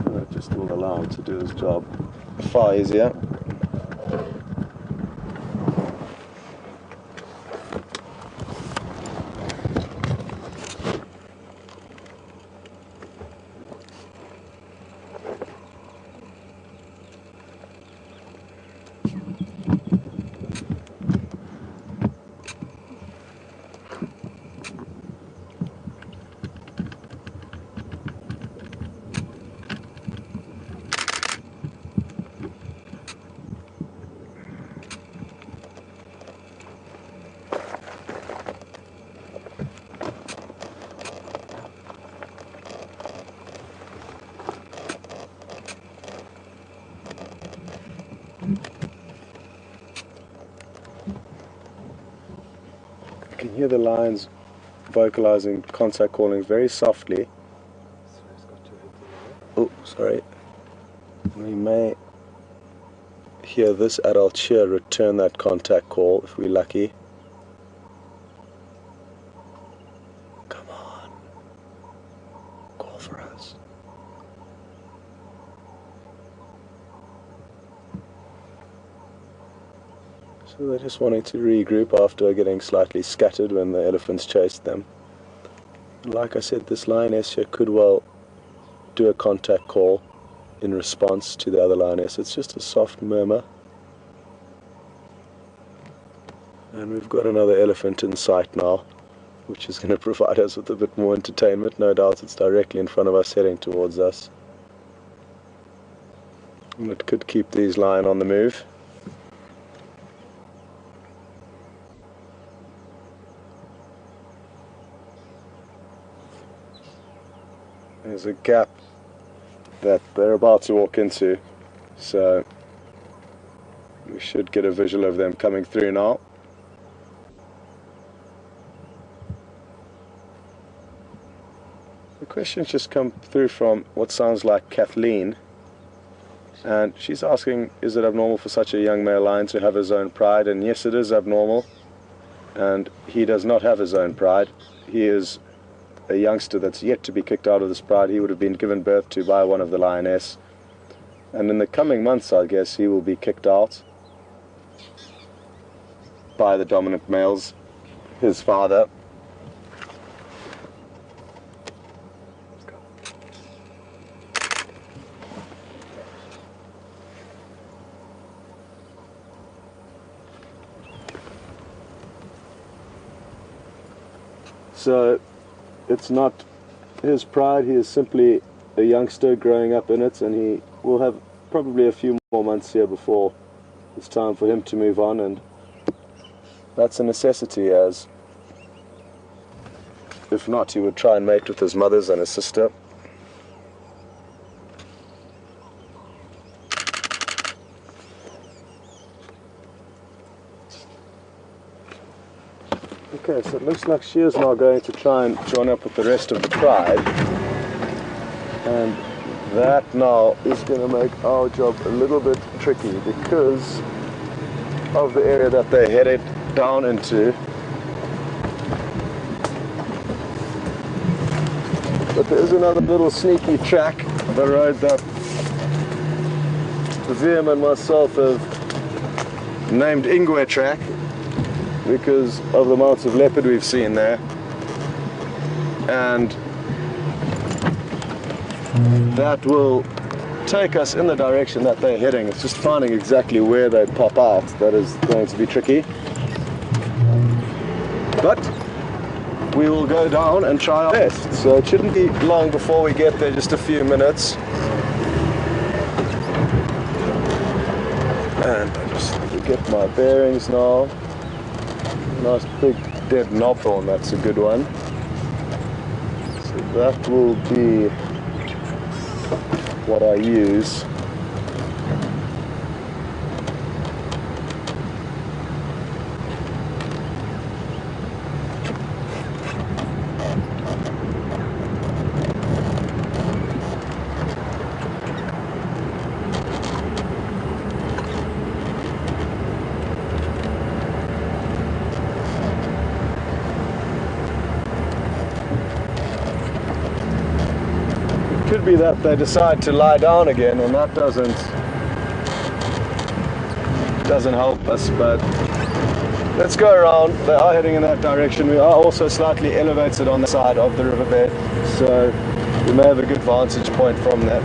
And that just will allow him to do his job far easier. You can hear the lions vocalizing contact calling very softly. Oh, sorry. We may hear this adult cheer return that contact call if we're lucky. Come on. Call for us. So they're just wanting to regroup after getting slightly scattered when the elephants chased them. Like I said, this lioness here could well do a contact call in response to the other lioness. It's just a soft murmur. And we've got another elephant in sight now, which is going to provide us with a bit more entertainment. No doubt it's directly in front of us, heading towards us. And it could keep these lions on the move. There's a gap that they're about to walk into, so we should get a visual of them coming through now. The question's just come through from what sounds like Kathleen, and she's asking, is it abnormal for such a young male lion to have his own pride? And yes, it is abnormal, and he does not have his own pride. He is a youngster that's yet to be kicked out of this pride. He would have been given birth to by one of the lioness, and in the coming months, I guess, he will be kicked out by the dominant males, his father. So it's not his pride, he is simply a youngster growing up in it, and he will have probably a few more months here before it's time for him to move on, and that's a necessity as If not, he would try and mate with his mothers and his sister. Okay, so it looks like she is now going to try and join up with the rest of the pride. And that now is going to make our job a little bit tricky because of the area that they're headed down into. But there is another little sneaky track, the road that Zim and myself have named Ingwe track because of the amounts of leopard we've seen there. And that will take us in the direction that they're heading. It's just finding exactly where they pop out that is going to be tricky. But we will go down and try our best. So it shouldn't be long before we get there, just a few minutes. And I just need to get my bearings now. Nice big dead knobthorn, that's a good one. So that will be what I use. Could be that they decide to lie down again, and that doesn't help us, but let's go around. They are heading in that direction. We are also slightly elevated on the side of the riverbed, so we may have a good vantage point from that.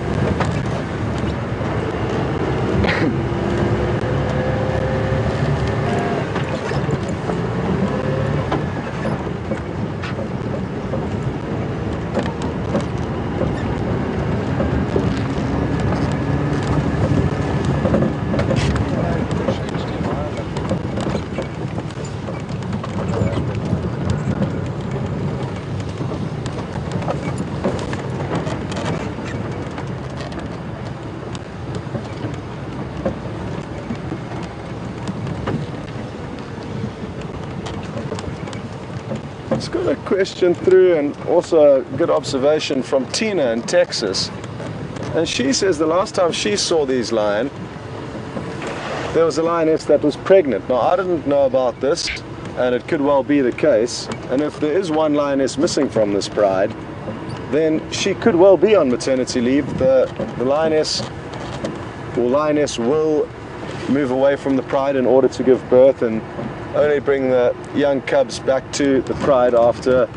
Just got a question through, and also a good observation from Tina in Texas. And she says the last time she saw these lion, there was a lioness that was pregnant. Now I didn't know about this, and it could well be the case. And if there is one lioness missing from this pride, then she could well be on maternity leave. The lioness will move away from the pride in order to give birth and only bring the young cubs back to the pride after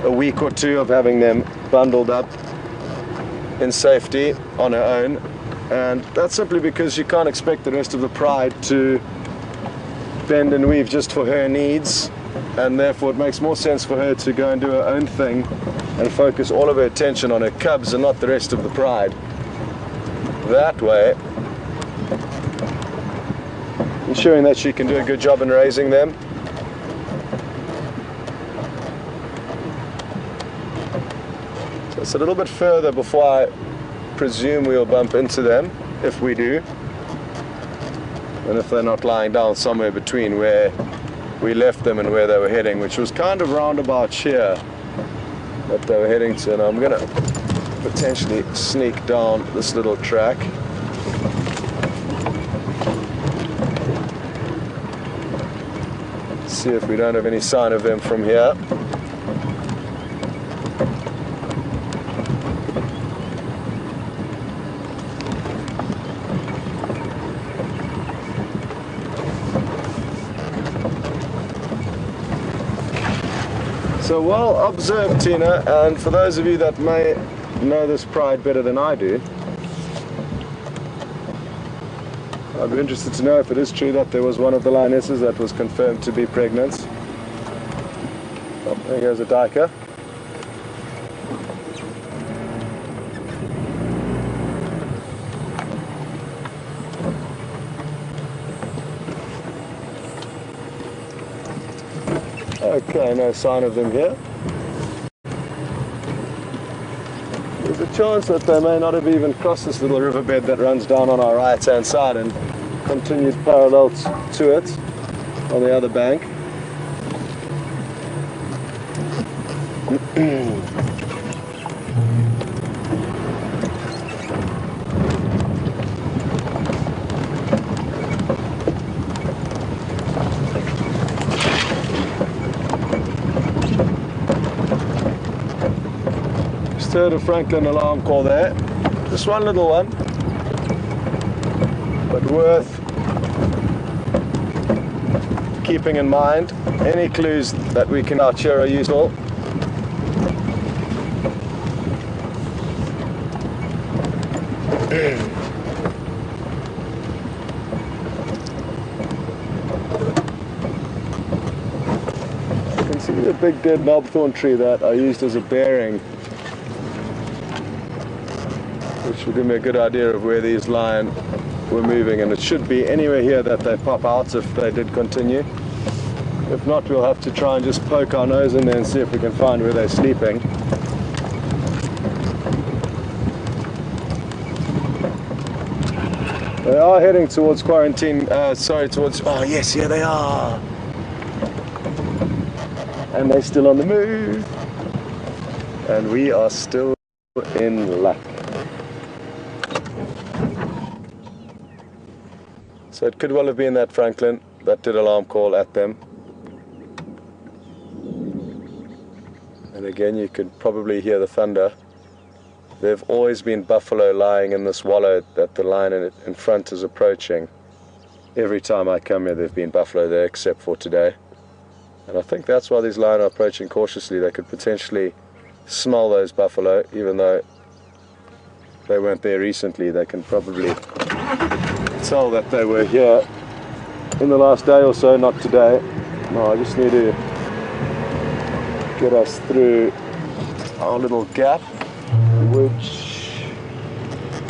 a week or two of having them bundled up in safety on her own. And that's simply because you can't expect the rest of the pride to bend and weave just for her needs, and therefore it makes more sense for her to go and do her own thing and focus all of her attention on her cubs and not the rest of the pride. That way, ensuring that she can do a good job in raising them. So it's a little bit further before I presume we'll bump into them, if we do, and if they're not lying down somewhere between where we left them and where they were heading, which was kind of roundabout here that they were heading to. And I'm going to potentially sneak down this little track. See if we don't have any sign of them from here. So well observed, Tina, and for those of you that may know this pride better than I do, I'd be interested to know if it is true that there was one of the lionesses that was confirmed to be pregnant. Oh, there goes a duiker. Okay, no sign of them here. There's a chance that they may not have even crossed this little riverbed that runs down on our right hand side and continues parallel to it on the other bank. Just heard a Franklin alarm call there. Just one little one, but worth keeping in mind. Any clues that we can out here are useful. You can see the big dead knobthorn tree that I used as a bearing, which will give me a good idea of where these lion were moving, and it should be anywhere here that they pop out if they did continue. If not, we'll have to try and just poke our nose in there and see if we can find where they're sleeping. They are heading towards quarantine, oh yes, here they are. And they're still on the move. And we are still in luck. So it could well have been that Franklin that did alarm call at them. And again, you could probably hear the thunder. There have always been buffalo lying in this wallow that the lion in front is approaching. Every time I come here, there have been buffalo there, except for today. And I think that's why these lions are approaching cautiously. They could potentially smell those buffalo, even though they weren't there recently. They can probably tell that they were here in the last day or so, not today. No, I just need to get us through our little gap, which,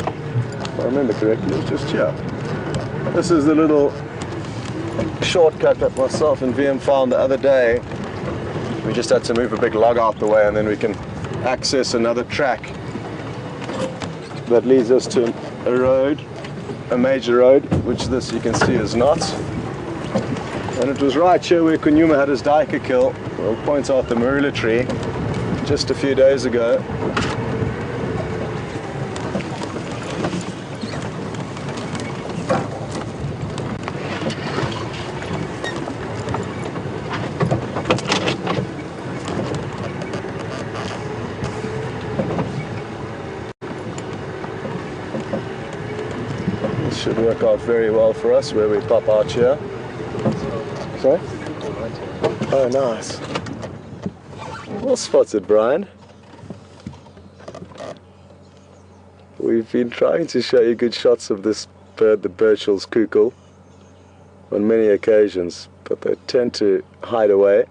if I remember correctly, is just here. This is the little shortcut that myself and VM found the other day. We just had to move a big log out the way, and then we can access another track that leads us to a road, a major road, which this you can see is not. And it was right here where Nkuhuma had his duiker kill. We'll point out the marula tree just a few days ago. This should work out very well for us where we pop out here. Sorry? Oh, nice. Well spotted, Brian. We've been trying to show you good shots of this bird, the Burchell's cuckoo, on many occasions, but they tend to hide away.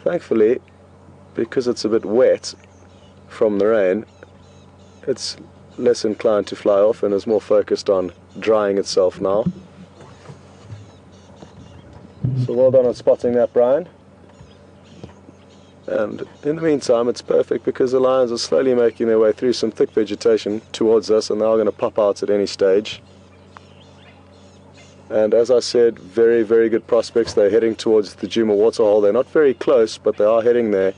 Thankfully, because it's a bit wet from the rain, it's less inclined to fly off and is more focused on drying itself now. So well done on spotting that, Brian. And in the meantime, it's perfect because the lions are slowly making their way through some thick vegetation towards us, and they're going to pop out at any stage. And as I said, very, very good prospects. They're heading towards the Djuma waterhole. They're not very close, but they are heading there.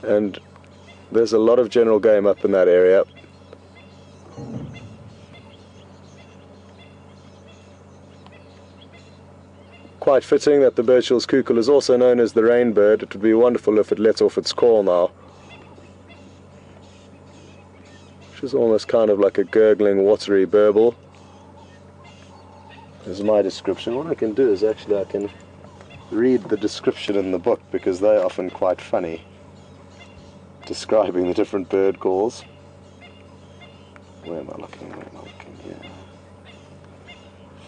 And there's a lot of general game up in that area. Quite fitting that the Burchell's cuckoo is also known as the rain bird. It would be wonderful if it let off its call now, which is almost kind of like a gurgling, watery burble. This is my description. What I can do is actually I can read the description in the book, because they're often quite funny, describing the different bird calls. Where am I looking? Where am I looking? Yeah.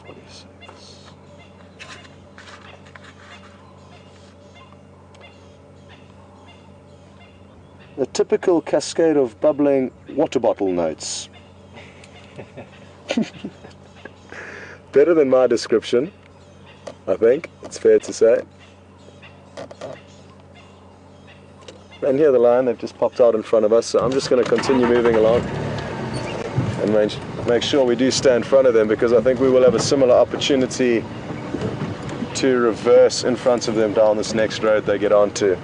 46. A typical cascade of bubbling water bottle notes. Better than my description, I think, it's fair to say. And here the lion, they've just popped out in front of us, so I'm just going to continue moving along and make sure we do stay in front of them, because I think we will have a similar opportunity to reverse in front of them down this next road they get onto.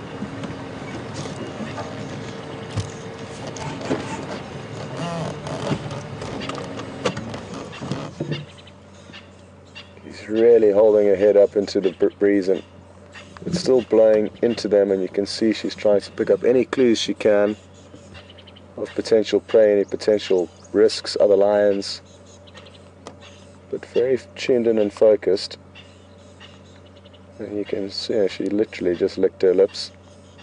He's really holding her head up into the breeze, and it's still blowing into them, and you can see she's trying to pick up any clues she can of potential prey, any potential risks, other lions, but very tuned in and focused. And you can see she literally just licked her lips,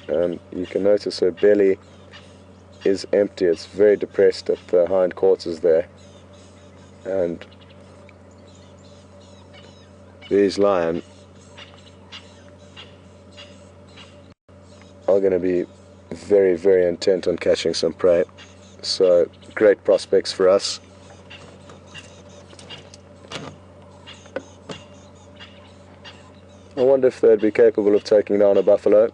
and you can notice her belly is empty. It's very depressed at the hind quarters there, and these lions are going to be very, very intent on catching some prey, so great prospects for us. I wonder if they'd be capable of taking down a buffalo.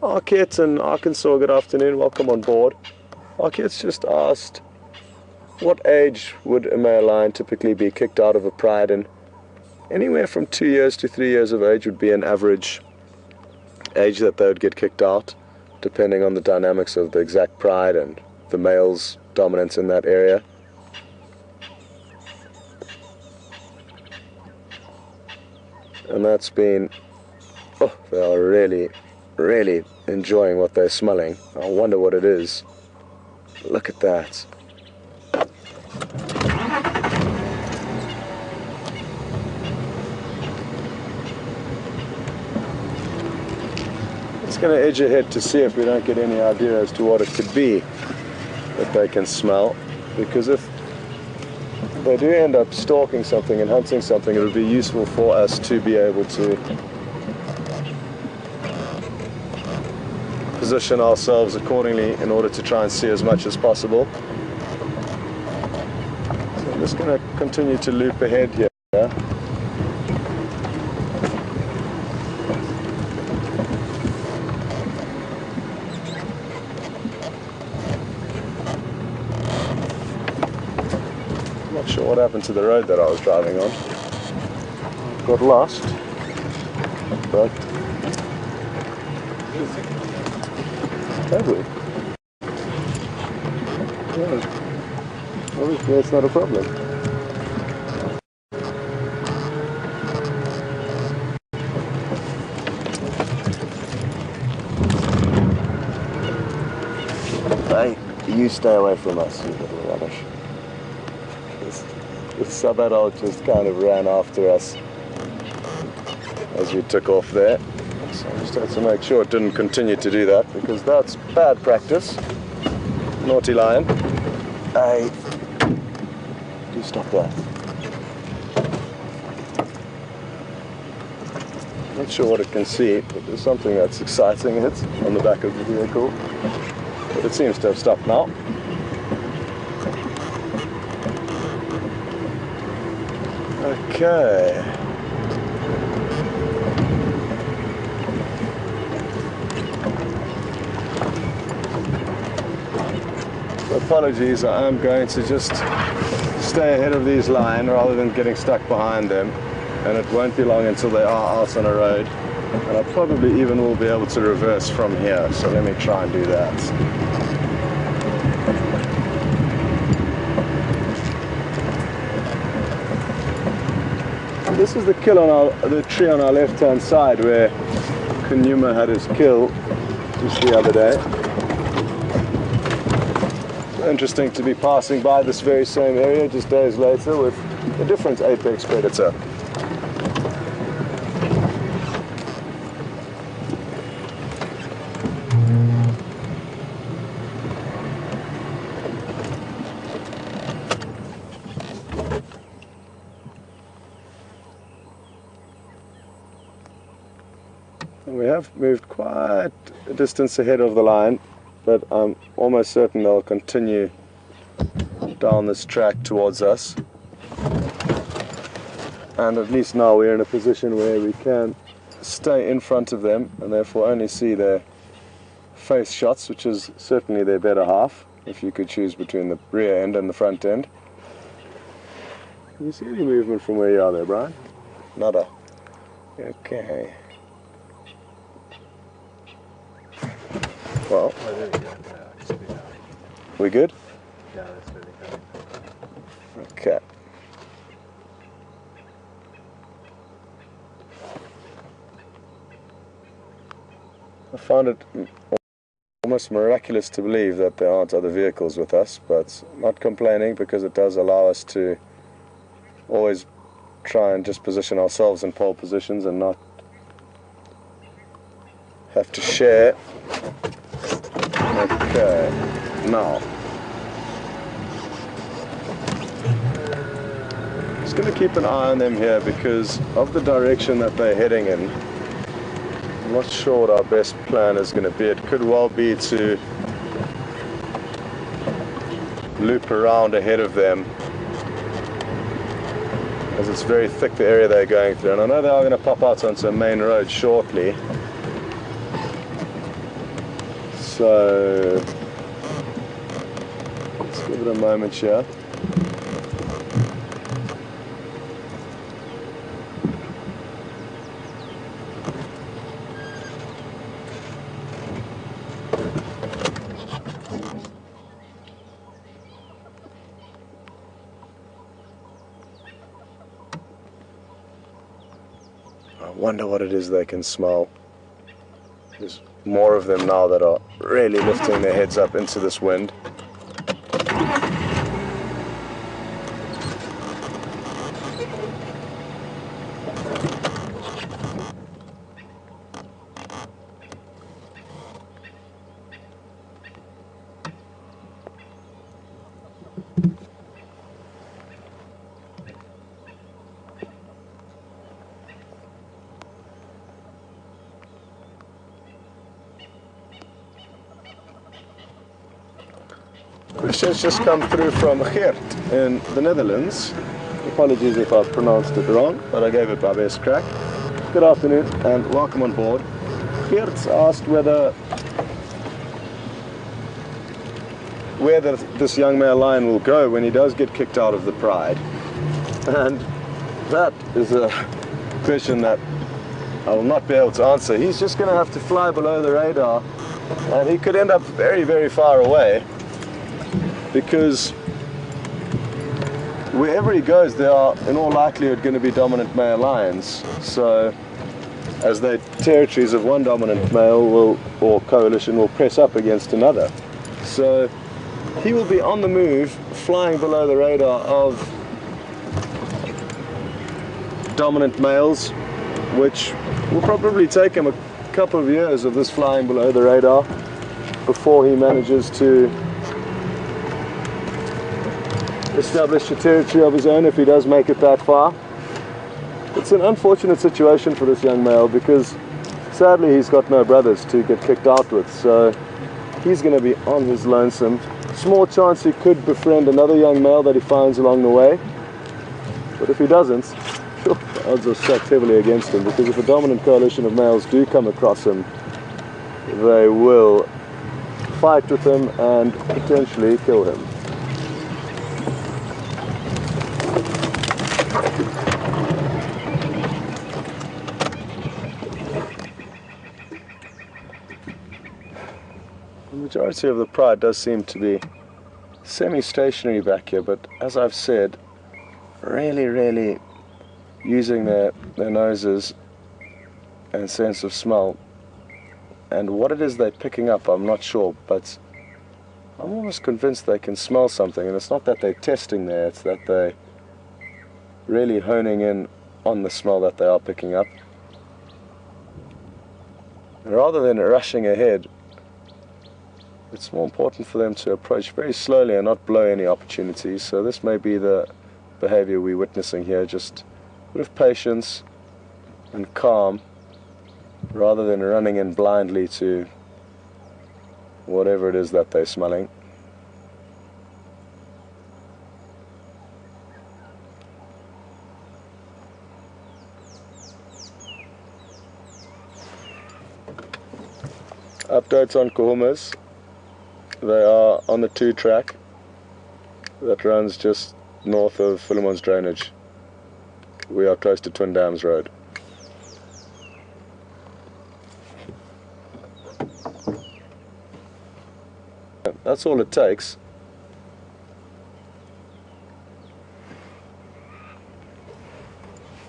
Arkit in Arkansas, good afternoon, welcome on board. Arkit's just asked, what age would a male lion typically be kicked out of a pride? And anywhere from 2 years to 3 years of age would be an average age that they would get kicked out, depending on the dynamics of the exact pride and the male's dominance in that area. And that's been, oh, they are really, really enjoying what they're smelling. I wonder what it is. Look at that. It's going to edge ahead to see if we don't get any idea as to what it could be that they can smell, because if they do end up stalking something and hunting something, it would be useful for us to be able to position ourselves accordingly in order to try and see as much as possible. So I'm just going to continue to loop ahead here. Not sure what happened to the road that I was driving on. Got lost, but have we? Yeah. Obviously that's not a problem. Hey, you stay away from us, you little rubbish. The sub-adult just kind of ran after us as we took off there. So I just had to make sure it didn't continue to do that, because that's bad practice. Naughty lion. Hey, do stop that. Not sure what it can see, but there's something that's exciting it on the back of the vehicle. But it seems to have stopped now. Okay. Apologies, I am going to just stay ahead of these lions rather than getting stuck behind them, and it won't be long until they are out on a road, and I probably even will be able to reverse from here, so let me try and do that. This is the kill on the tree on our left hand side where Nkuhuma had his kill just the other day. Interesting to be passing by this very same area just days later with a different apex predator. We have moved quite a distance ahead of the line, but I'm almost certain they'll continue down this track towards us. And at least now we're in a position where we can stay in front of them and therefore only see their face shots, which is certainly their better half, if you could choose between the rear end and the front end. Can you see any movement from where you are there, Brian? Nada. Okay. Well, there we go. Yeah, I can see it now. we good? Yeah, that's really good. Okay. I found it almost miraculous to believe that there aren't other vehicles with us, but not complaining, because it does allow us to always try and just position ourselves in pole positions and not have to share. Okay, now just going to keep an eye on them here because of the direction that they're heading in. I'm not sure what our best plan is going to be. It could well be to loop around ahead of them, as it's very thick, the area they're going through. And I know they are going to pop out onto a main road shortly. So let's give it a moment here. I wonder what it is they can smell. There's more of them now that are really lifting their heads up into this wind. Questions just come through from Geert in the Netherlands. Apologies if I pronounced it wrong, but I gave it my best crack. Good afternoon and welcome on board. Geert's asked whether this young male lion will go when he does get kicked out of the pride. And that is a question that I will not be able to answer. He's just going to have to fly below the radar, and he could end up very, very far away, because wherever he goes there are in all likelihood going to be dominant male lions. So as the territories of one dominant male or coalition will press up against another. So he will be on the move, flying below the radar of dominant males, which will probably take him a couple of years of this flying below the radar before he manages to establish a territory of his own, if he does make it that far. It's an unfortunate situation for this young male, because sadly he's got no brothers to get kicked out with, so he's going to be on his lonesome. Small chance he could befriend another young male that he finds along the way, but if he doesn't, the odds are stacked heavily against him, because if a dominant coalition of males do come across him, they will fight with him and potentially kill him. The majority of the pride does seem to be semi-stationary back here, but as I've said, really using their noses and sense of smell. And what it is they're picking up, I'm not sure, but I'm almost convinced they can smell something. And it's not that they're testing there, it's that they're really honing in on the smell that they are picking up. And rather than rushing ahead, it's more important for them to approach very slowly and not blow any opportunities. So this may be the behavior we're witnessing here, just a bit of patience and calm, rather than running in blindly to whatever it is that they're smelling. Updates on Nkuhumas. They are on the 2 track that runs just north of Philemon's drainage. We are close to Twin Dams Road. That's all it takes.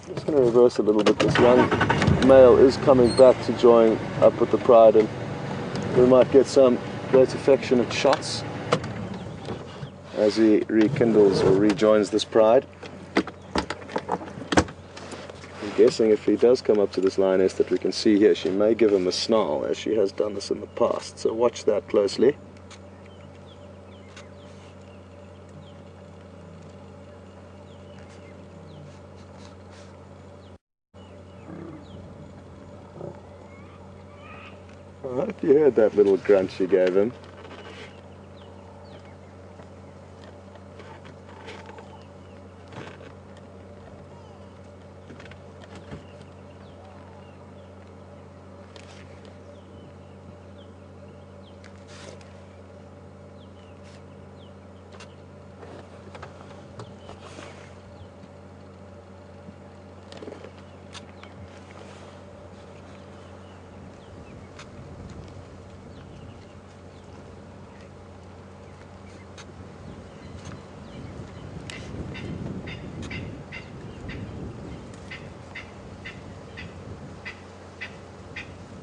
Just going to reverse a little bit. This young male is coming back to join up with the pride, and we might get some great affectionate shots as he rekindles or rejoins this pride. I'm guessing if he does come up to this lioness that we can see here, she may give him a snarl, as she has done this in the past, so watch that closely. I hope you heard that little grunt she gave him.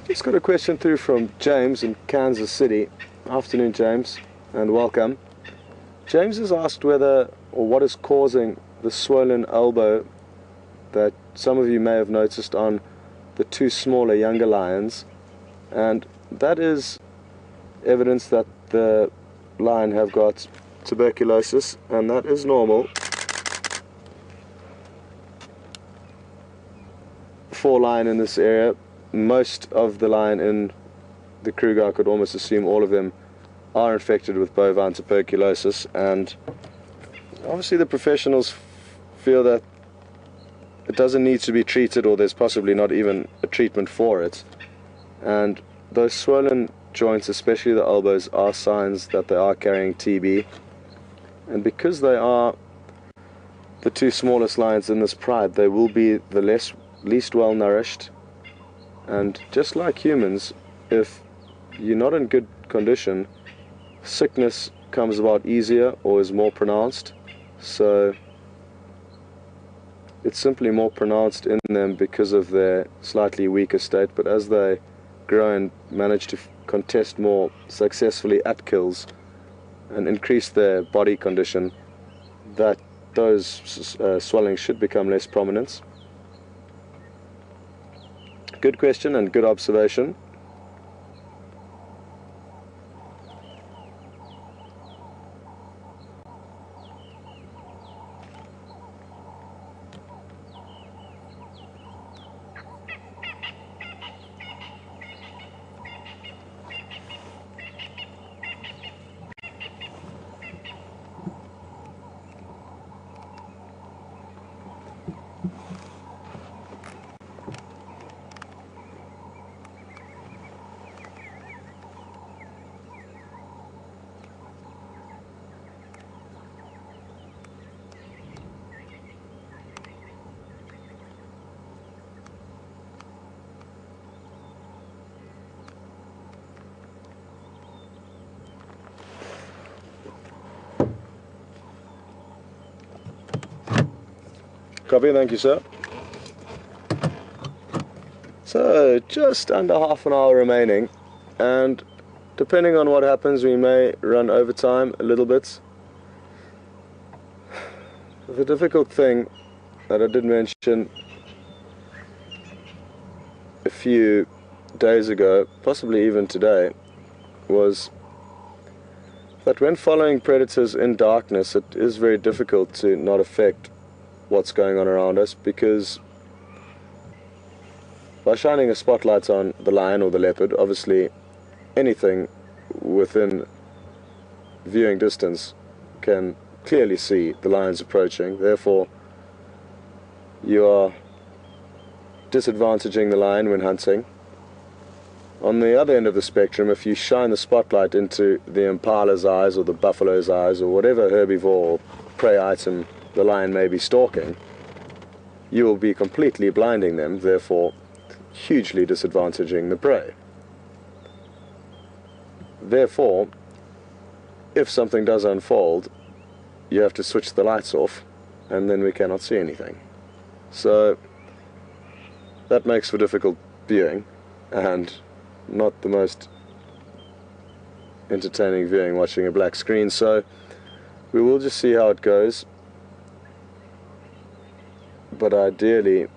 Just got a question through from James in Kansas City. Afternoon, James, and welcome. James has asked whether or what is causing the swollen elbow that some of you may have noticed on the 2 smaller younger lions, and that is evidence that the lion have got tuberculosis, and that is normal for lion in this area. Most of the lion in the Kruger, I could almost assume all of them, are infected with bovine tuberculosis, and obviously the professionals feel that it doesn't need to be treated, or there's possibly not even a treatment for it. And those swollen joints, especially the elbows, are signs that they are carrying TB. And because they are the 2 smallest lions in this pride, they will be the least well nourished. And just like humans, if you're not in good condition, sickness comes about easier or is more pronounced. So it's simply more pronounced in them because of their slightly weaker state. But as they grow and manage to contest more successfully at kills and increase their body condition, that those swellings should become less prominent. Good question and good observation. Copy, thank you, sir. So, just under half an hour remaining, and depending on what happens, we may run overtime a little bit. The difficult thing that I did mention a few days ago, possibly even today, was that when following predators in darkness, it is very difficult to not affect what's going on around us, because by shining a spotlight on the lion or the leopard, obviously anything within viewing distance can clearly see the lions approaching. Therefore, you are disadvantaging the lion when hunting. On the other end of the spectrum, if you shine the spotlight into the impala's eyes or the buffalo's eyes or whatever herbivore or prey item the lion may be stalking, you will be completely blinding them, therefore hugely disadvantaging the prey. Therefore, if something does unfold, you have to switch the lights off, and then we cannot see anything. So that makes for difficult viewing, and not the most entertaining viewing watching a black screen. So we will just see how it goes, but ideally,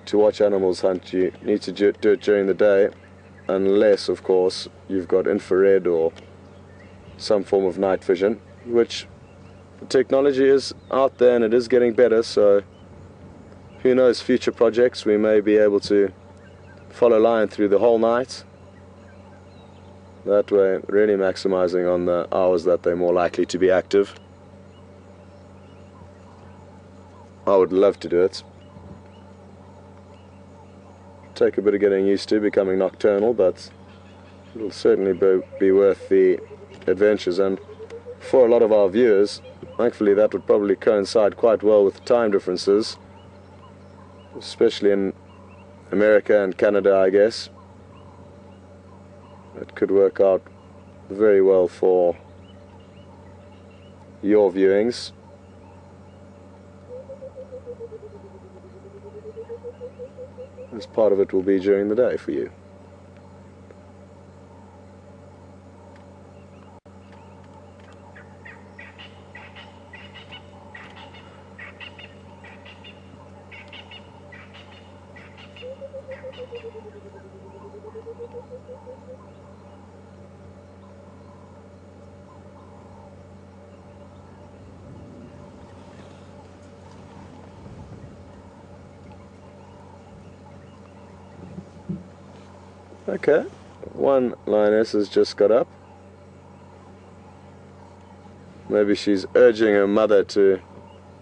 to watch animals hunt, you need to do it during the day, unless of course you've got infrared or some form of night vision, which the technology is out there and it is getting better. So who knows, future projects we may be able to follow lion through the whole night, that way really maximizing on the hours that they're more likely to be active. I would love to do it. Take a bit of getting used to becoming nocturnal, but it'll certainly be worth the adventures. And for a lot of our viewers, thankfully that would probably coincide quite well with the time differences, especially in America and Canada, I guess. It could work out very well for your viewings. As part of it will be during the day for you. Okay, one lioness has just got up. Maybe she's urging her mother to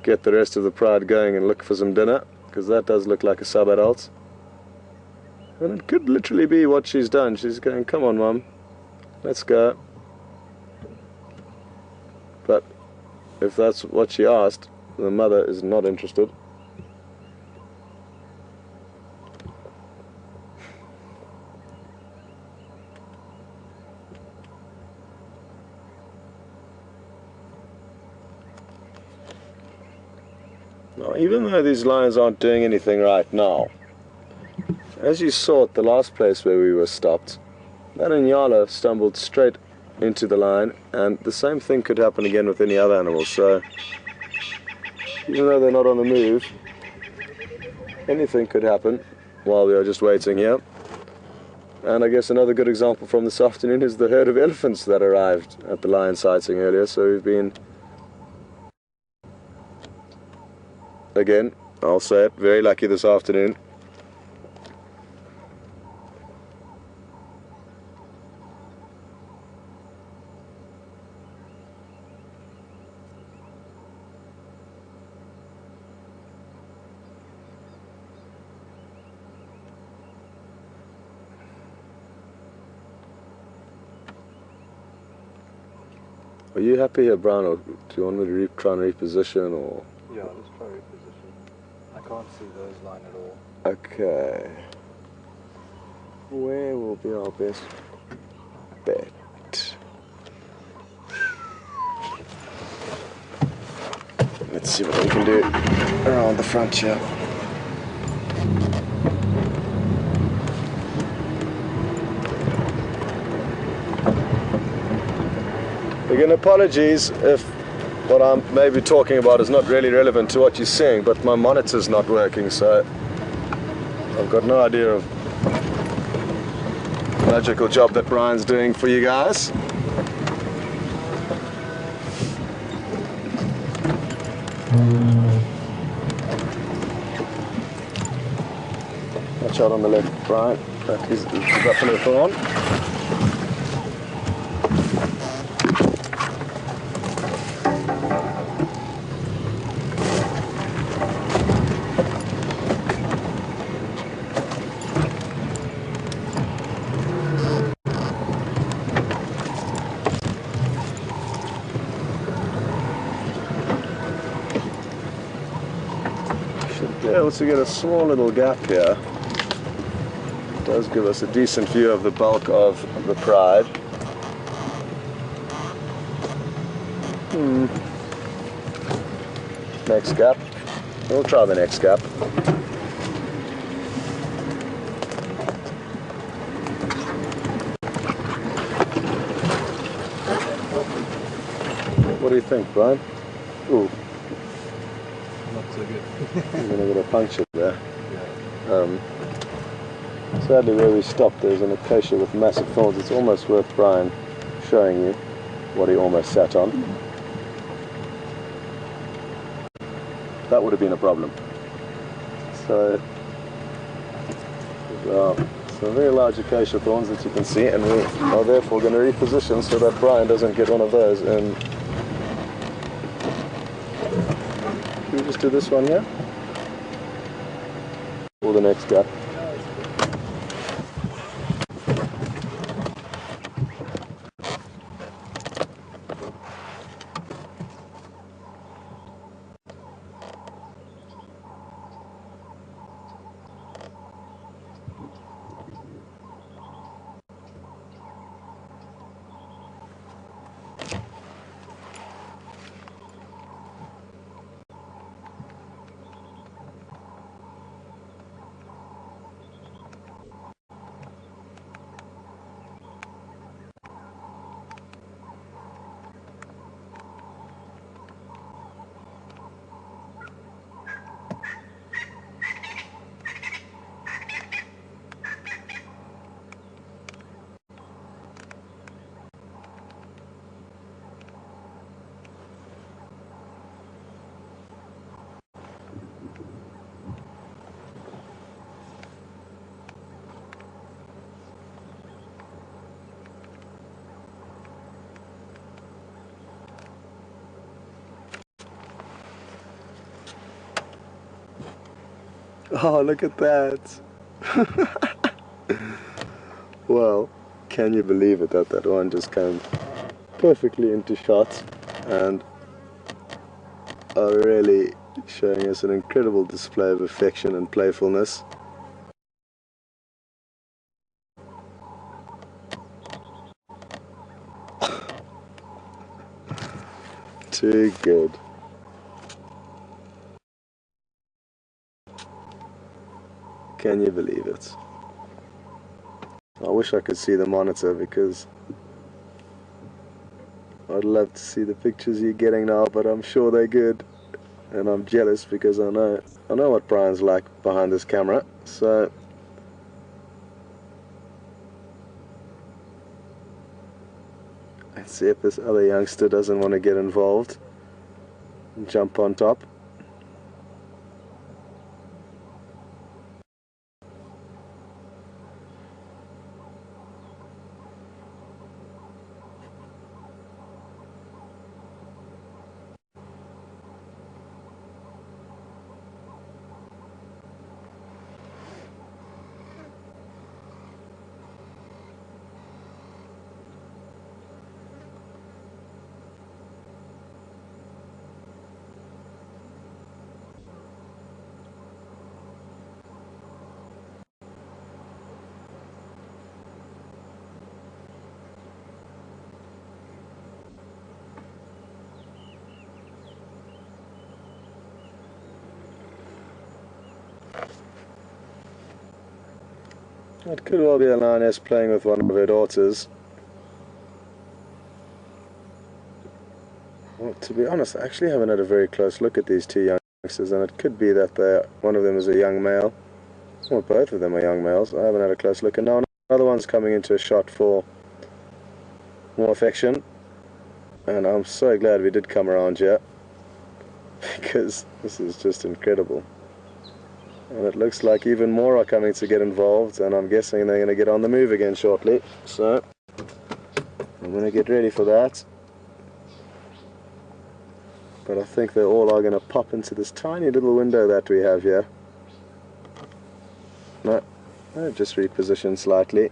get the rest of the pride going and look for some dinner, because that does look like a sub-adult. And it could literally be what she's done. She's going, come on mum, let's go. But if that's what she asked, the mother is not interested. Now, even though these lions aren't doing anything right now, as you saw at the last place where we were stopped, that Inyala stumbled straight into the lion, and the same thing could happen again with any other animal. So even though they're not on the move, anything could happen while we are just waiting here. And I guess another good example from this afternoon is the herd of elephants that arrived at the lion sighting earlier. So we've been, again, I'll say it, very lucky this afternoon. Are you happy here, Brian, or do you want me to try and reposition, or? Yeah, let's try reposition. I can't see those line at all. Okay. Where will be our best bet? Let's see what we can do around the front here. Again, apologies if what I'm maybe talking about is not really relevant to what you're seeing, but my monitor's not working, so I've got no idea of the magical job that Brian's doing for you guys. watch out on the left, Brian. That is the buffalo thorn. Should be able to get a small little gap here. Does give us a decent view of the bulk of the pride. Next gap. We'll try the next gap. What do you think, Brian? Ooh. Not so good. I'm gonna get a puncture there. Yeah. Sadly, where we stopped, there's an acacia with massive thorns. It's almost worth Brian showing you what he almost sat on. That would have been a problem. So, some very large acacia thorns that you can see, and we are therefore going to reposition so that Brian doesn't get one of those. And can we just do this one here? Or the next gap? Oh, look at that. Well, can you believe it that that one just came perfectly into shot and are really showing us an incredible display of affection and playfulness. Too good. Can you believe it? I wish I could see the monitor because I'd love to see the pictures you're getting now, but I'm sure they're good. And I'm jealous because I know what Brian's like behind this camera. So let's see if this other youngster doesn't want to get involved and jump on top. It could well be a lioness playing with one of her daughters. Well, to be honest, I actually haven't had a very close look at these two youngsters, and it could be that one of them is a young male. Well, both of them are young males. I haven't had a close look, and now another one's coming into a shot for more affection. And I'm so glad we did come around here, because this is just incredible. And it looks like even more are coming to get involved, and I'm guessing they're going to get on the move again shortly. So I'm going to get ready for that. But I think they all are going to pop into this tiny little window that we have here. No, I've just repositioned slightly.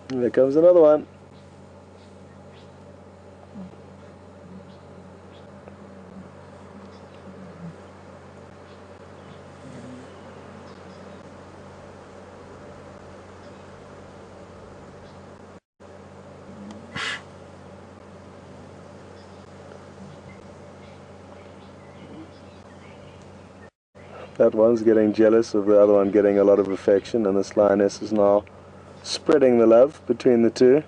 And there comes another one. That one's getting jealous of the other one getting a lot of affection, and this lioness is now spreading the love between the two.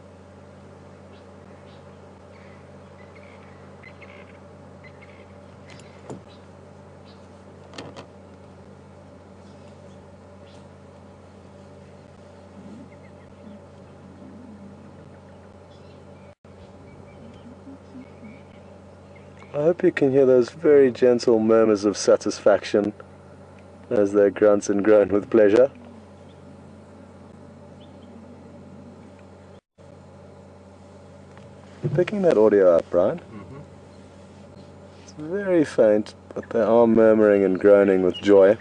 I hope you can hear those very gentle murmurs of satisfaction as they grunt and groan with pleasure. You're picking that audio up, Brian? Mm-hmm. It's very faint, but they are murmuring and groaning with joy.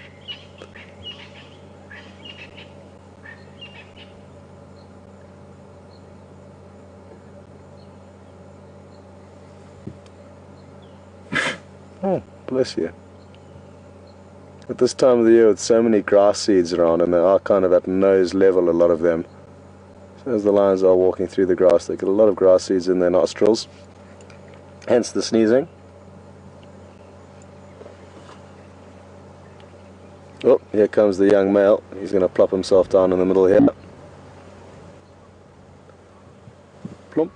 Oh, bless you. At this time of the year with so many grass seeds around, and they are kind of at nose level, a lot of them. So as the lions are walking through the grass, they get a lot of grass seeds in their nostrils. Hence the sneezing. Oh, here comes the young male. He's going to plop himself down in the middle here. Plump.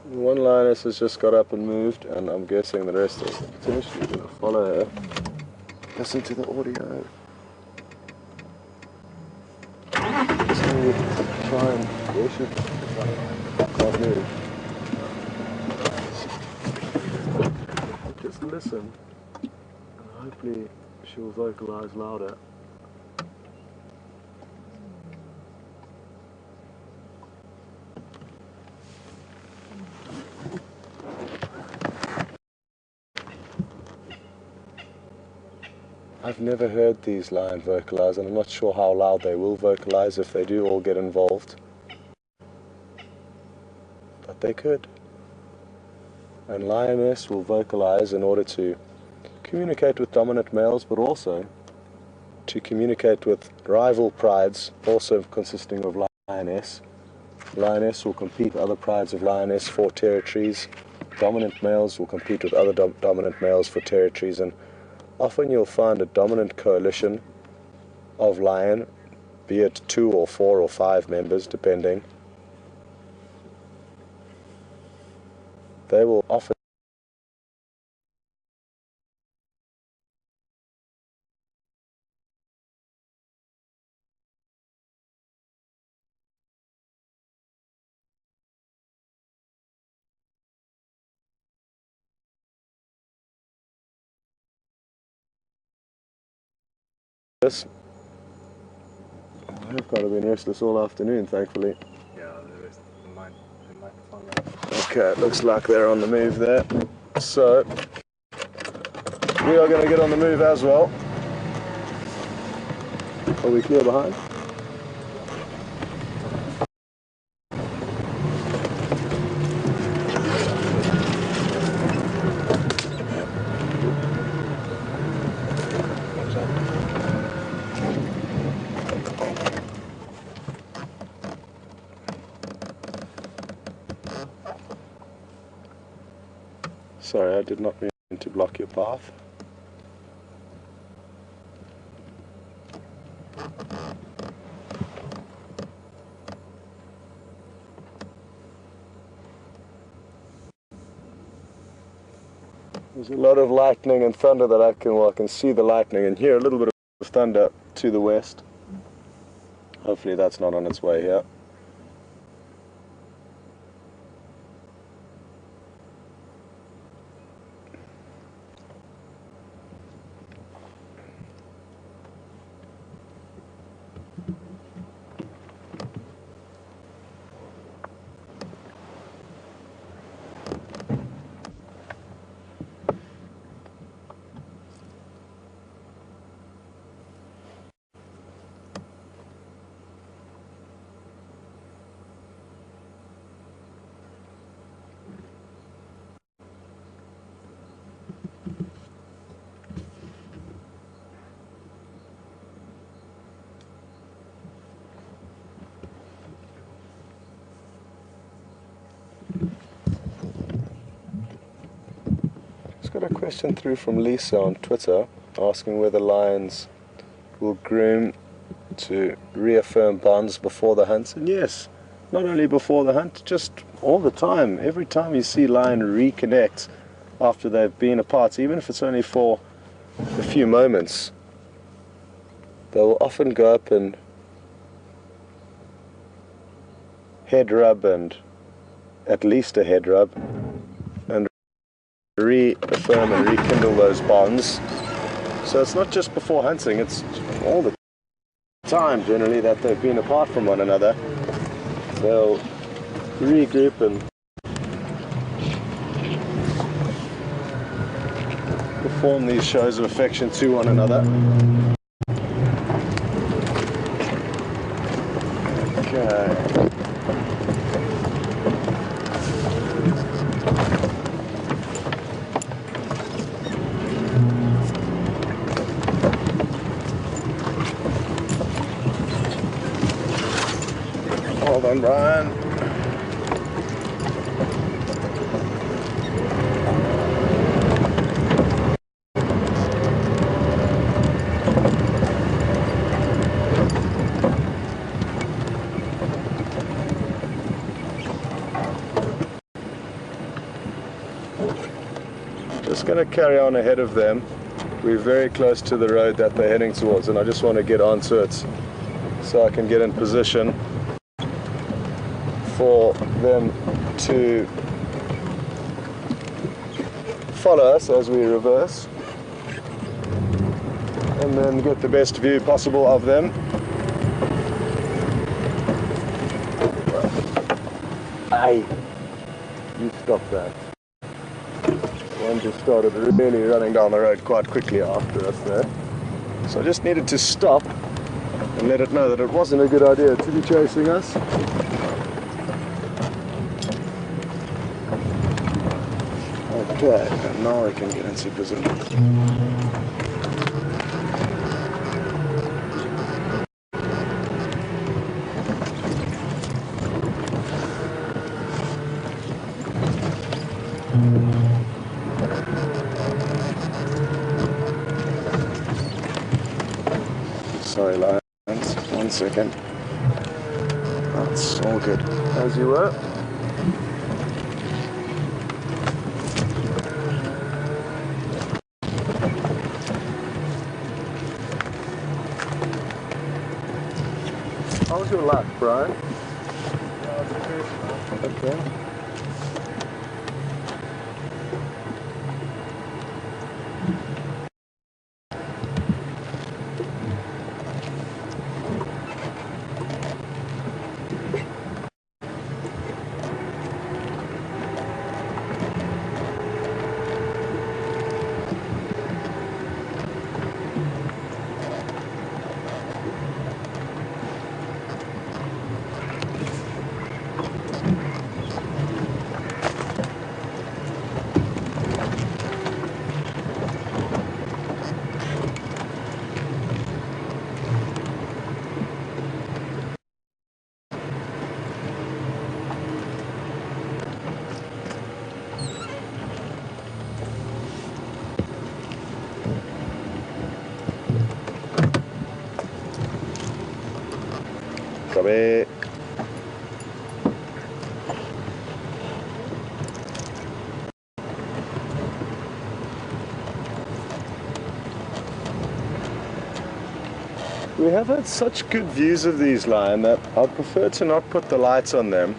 One lioness has just got up and moved, and I'm guessing the rest are potentially going to follow her. Listen to the audio. So try and worship. Can't move. Just listen, and hopefully she'll vocalize louder. I've never heard these lions vocalize, and I'm not sure how loud they will vocalize if they do all get involved. But they could. And lioness will vocalize in order to communicate with dominant males, but also to communicate with rival prides, also consisting of lioness. Lioness will compete with other prides of lioness for territories. Dominant males will compete with other dominant males for territories, and often you'll find a dominant coalition of lion, be it 2 or 4 or 5 members, depending. They will often this. I've got to be restless all afternoon, thankfully. Yeah, they might find that. Okay, looks like they're on the move there. So, we are going to get on the move as well. Are we clear behind? Sorry, I did not mean to block your path. There's a lot of lightning and thunder that I can see the lightning and hear a little bit of thunder to the west. Hopefully that's not on its way here. Just got a question through from Lisa on Twitter asking whether lions will groom to reaffirm bonds before the hunt. And yes, not only before the hunt, just all the time. Every time you see lion reconnect after they've been apart, even if it's only for a few moments, they will often go up and head rub, and at least a head rub, and reaffirm and rekindle those bonds. So it's not just before hunting, it's all the time generally that they've been apart from one another. They'll regroup and perform these shows of affection to one another. Okay. Hold on, Brian. Just going to carry on ahead of them. We're very close to the road that they're heading towards, and I just want to get onto it so I can get in position for them to follow us as we reverse, and then get the best view possible of them. Aye, you stop that. One just started really running down the road quite quickly after us there. So I just needed to stop and let it know that it wasn't a good idea to be chasing us. Okay, and now I can get into position. Sorry, lions. 1 second. That's all good. As you were. How's your luck, Brian? Okay. we have had such good views of these lion that I'd prefer to not put the lights on them.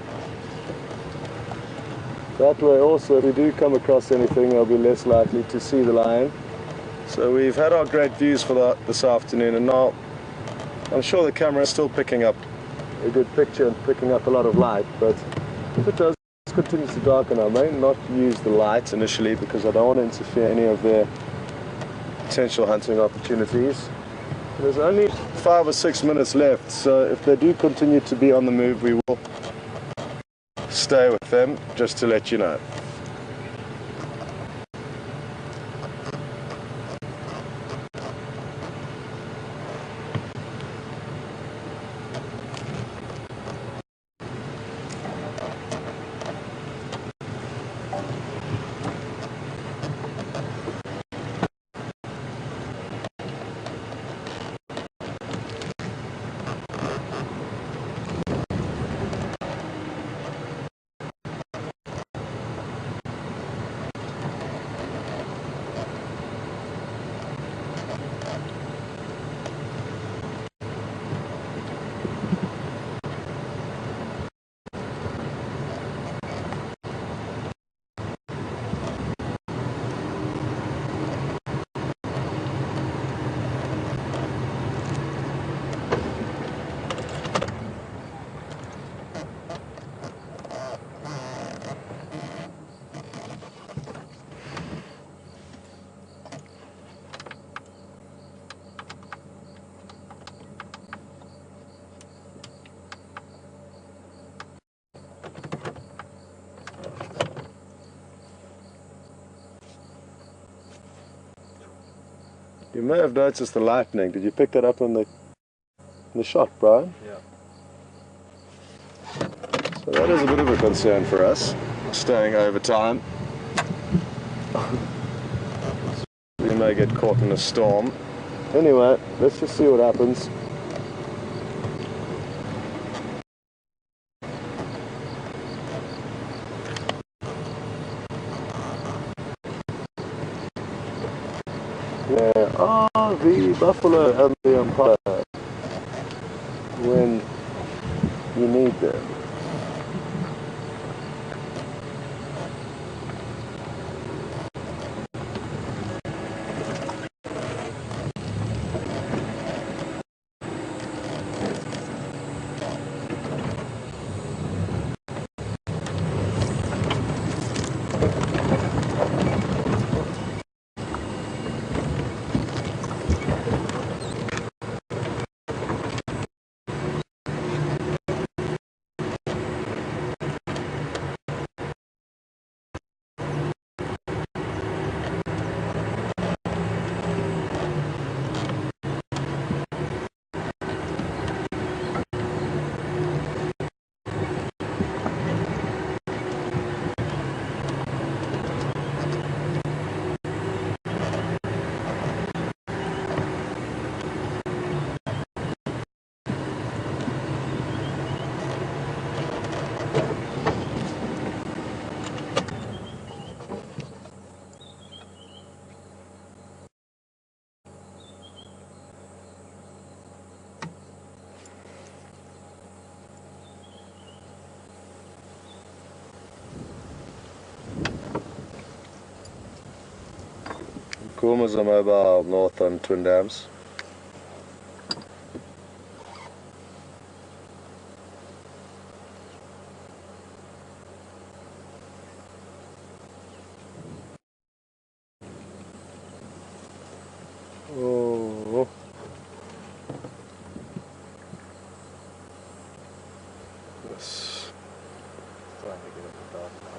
That way also, if we do come across anything, I'll be less likely to see the lion. So we've had our great views for this afternoon, and now I'm sure the camera is still picking up a good picture and picking up a lot of light, but if it does continue to darken, I may not use the light initially because I don't want to interfere any of their potential hunting opportunities. There's only 5 or 6 minutes left, so if they do continue to be on the move, we will stay with them, just to let you know. You may have noticed the lightning. Did you pick that up on the shot, Brian? Yeah. So that is a bit of a concern for us, staying over time. We may get caught in a storm. Anyway, let's just see what happens. Yeah, the buffalo and the impala when you need them. Nkuhuma's are mobile north on Twin Dams. Oh. Yes. Trying to get it dark now.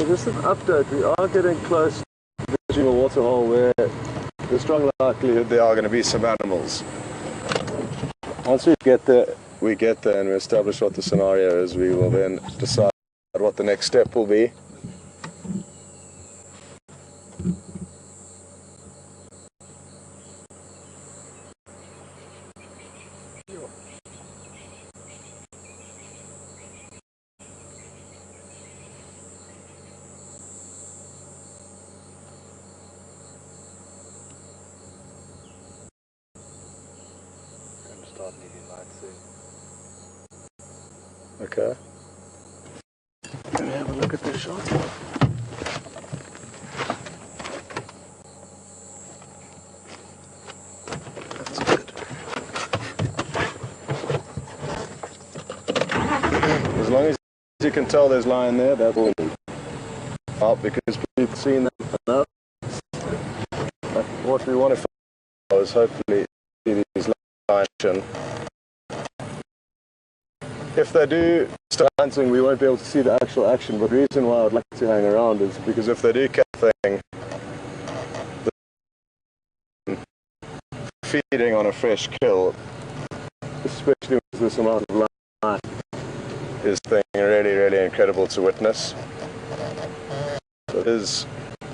So just an update, we are getting close to the Djuma waterhole where there's strong likelihood there are going to be some animals. Once we get there and we establish what the scenario is, we will then decide what the next step will be. Start needing lights soon. Okay. Let me have a look at this shot. That's good. As long as you can tell there's line there, that will help because we've seen that enough. What we want to find is hopefully see these lines. If they do start hunting, we won't be able to see the actual action, but the reason why I would like to hang around is because if they do catch thing, feeding on a fresh kill, especially with this amount of line, is thing really incredible to witness. So it is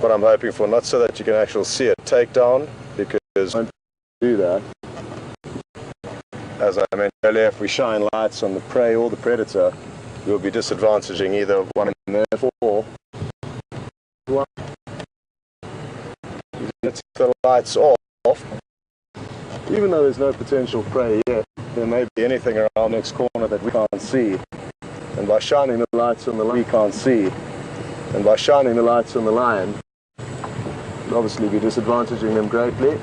what I'm hoping for, not so that you can actually see a takedown, because I won't do that. As I mentioned earlier, if we shine lights on the prey or the predator, we'll be disadvantaging either one, and therefore one. Let's take the lights off. Even though there's no potential prey yet, there may be anything around the next corner that we can't see. And by shining the lights on the lion, we can't see. And by shining the lights on the lion, we'll obviously be disadvantaging them greatly.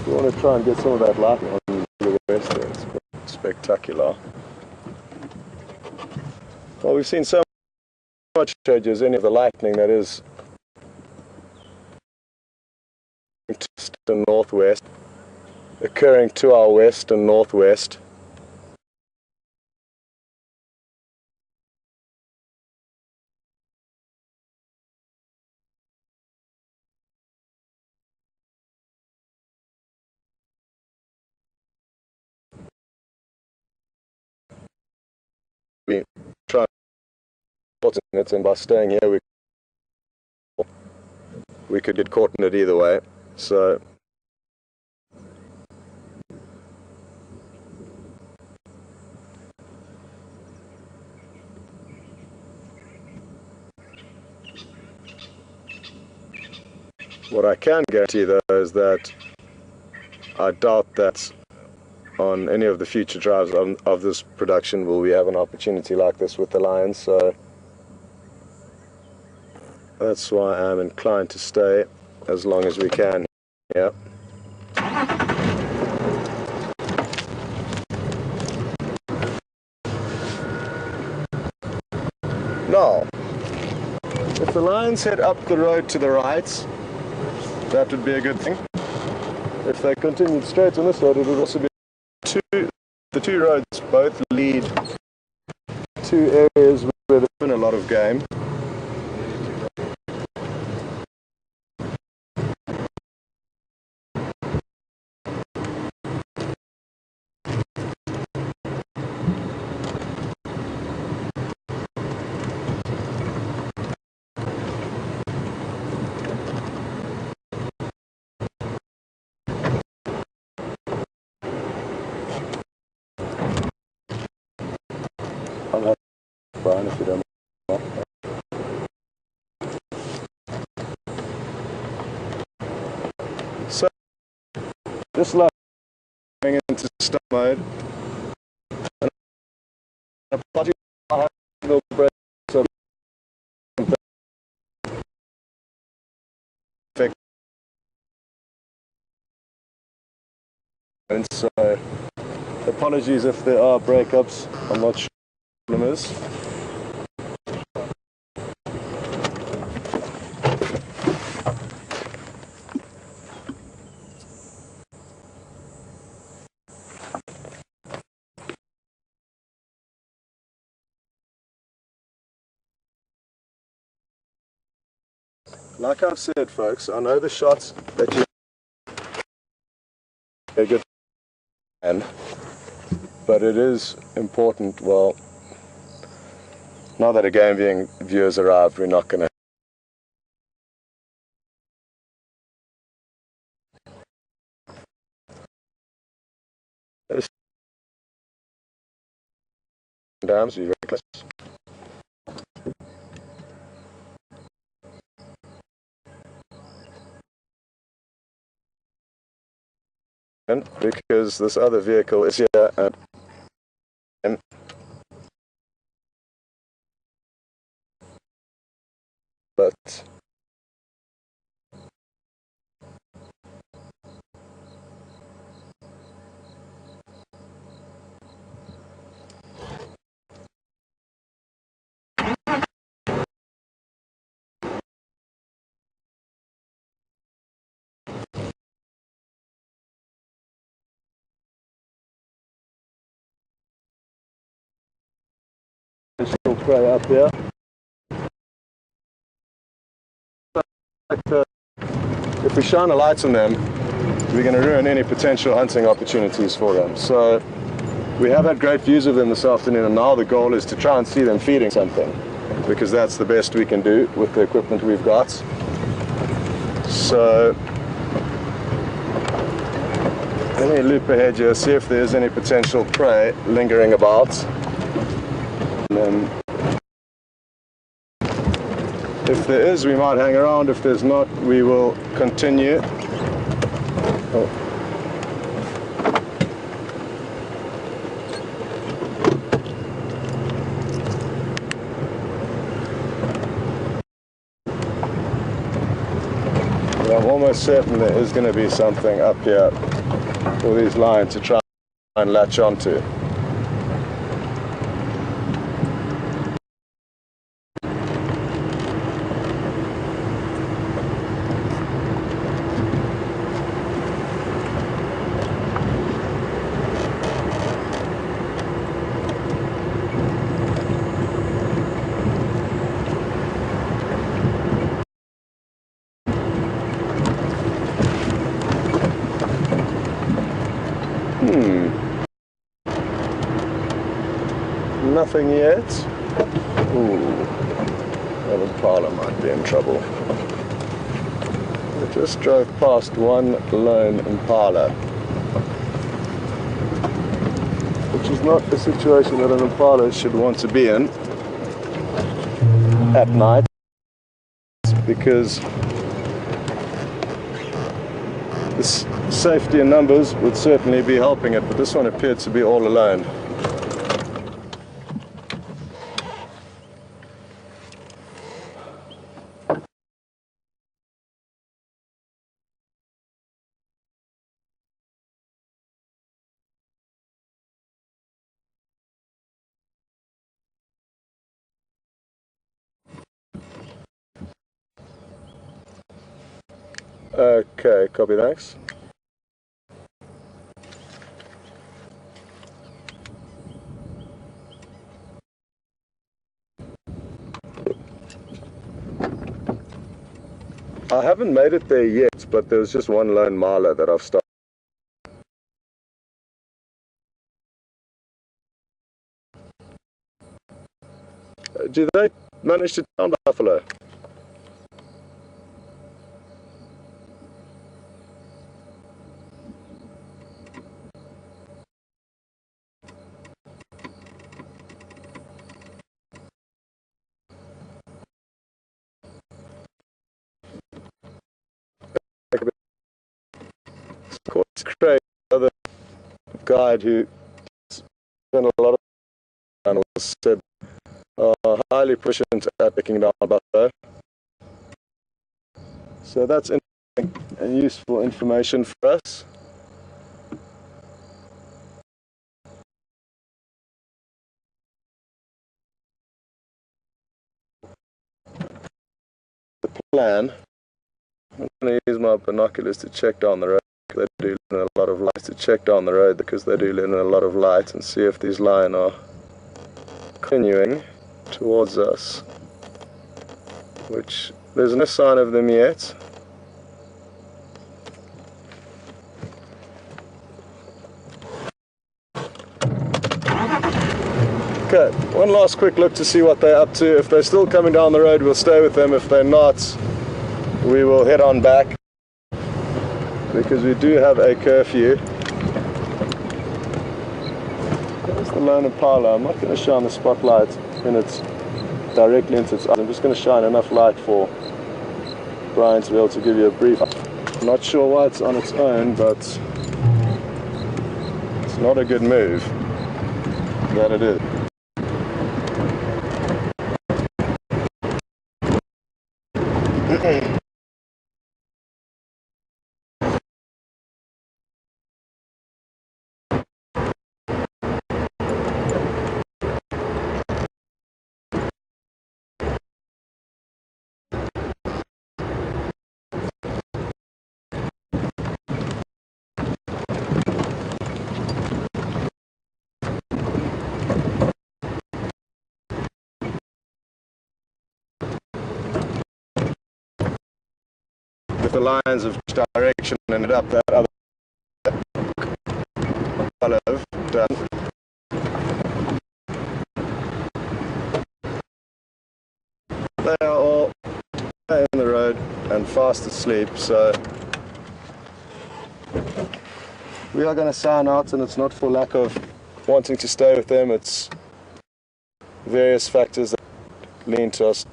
We want to try and get some of that lighting on the west there. It's quite spectacular. Well, we've seen so much changes in the lightning that is east and northwest, occurring to our west and northwest. We try it, and by staying here we could get caught in it either way. So what I can guarantee though is that I doubt that on any of the future drives of this production will we have an opportunity like this with the lions, so that's why I'm inclined to stay as long as we can. Yeah. If the lines head up the road to the right, that would be a good thing. If they continued straight on this road, it would also be the two roads both lead to areas where there's been a lot of game. I'll have Brian if you don't mind. So, just like going into stop mode, and apologies for the break, so and so apologies if there are breakups. I'm not sure what the problem is. Like I've said, folks, I know the shots that you a good fan, but it is important. Well, now that a game viewing viewers arrived, we're not going to. Dams, be very close. Because this other vehicle is here and but still spray up here. If we shine a light on them, we're going to ruin any potential hunting opportunities for them. So we have had great views of them this afternoon, and now the goal is to try and see them feeding something, because that's the best we can do with the equipment we've got. So let me loop ahead here, see if there's any potential prey lingering about. And then if there is, we might hang around. If there's not, we will continue. Oh. But I'm almost certain there is going to be something up here for these lions to try and latch onto. Nothing yet. Ooh, that Impala might be in trouble. I just drove past one lone Impala, which is not a situation that an Impala should want to be in at night, because this safety in numbers would certainly be helping it, but this one appeared to be all alone. Okay, copy, thanks. I haven't made it there yet, but there's just one lone miler that I've started. Do they manage to down buffalo? It's Craig, another guide who spent a lot of animals, said highly proficient at picking down buffalo. So that's interesting and useful information for us. The plan, I'm going to use my binoculars to check down the road. They do let in a lot of light to check down the road because they do let in a lot of light, and see if these lion are continuing towards us, which there's no sign of them yet. Okay, one last quick look to see what they're up to. If they're still coming down the road, we'll stay with them. If they're not, we will head on back, because we do have a curfew. There's the lone impala. I'm not going to shine the spotlight directly into its eyes. I'm just going to shine enough light for Brian to be able to give you a brief. I'm not sure why it's on its own, but it's not a good move. That it is. If the lions of direction ended up that other olive done. They are all in the road and fast asleep, so we are going to sign out, and it's not for lack of wanting to stay with them. It's various factors that lean to us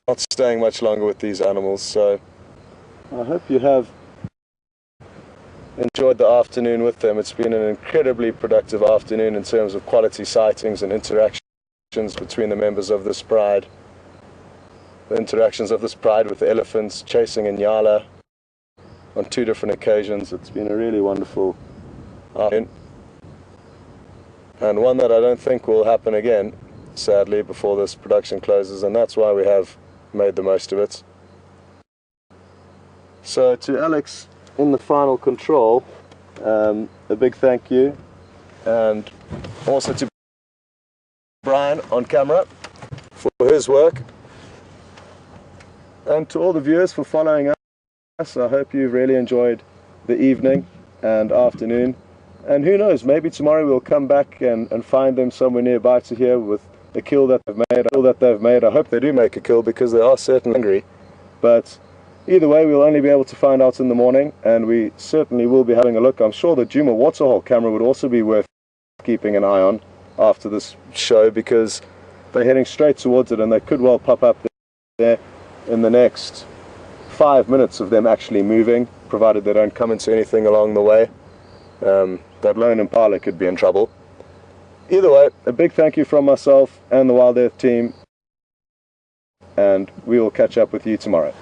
not staying much longer with these animals. So I hope you have enjoyed the afternoon with them. It's been an incredibly productive afternoon in terms of quality sightings and interactions between the members of this pride. The interactions of this pride with the elephants, chasing Inyala on 2 different occasions. It's been a really wonderful afternoon, and one that I don't think will happen again, sadly, before this production closes, and that's why we have made the most of it. So to Alex in the final control, a big thank you, and also to Brian on camera for his work, and to all the viewers for following us. I hope you've really enjoyed the evening and afternoon, and who knows, maybe tomorrow we'll come back and find them somewhere nearby to here with a kill that they've made. I hope they do make a kill, because they are certainly hungry, but either way, we'll only be able to find out in the morning, and we certainly will be having a look. I'm sure the Djuma waterhole camera would also be worth keeping an eye on after this show, because they're heading straight towards it, and they could well pop up there in the next 5 minutes of them actually moving, provided they don't come into anything along the way. That lone impala could be in trouble. Either way, a big thank you from myself and the Wild Earth team, and we will catch up with you tomorrow.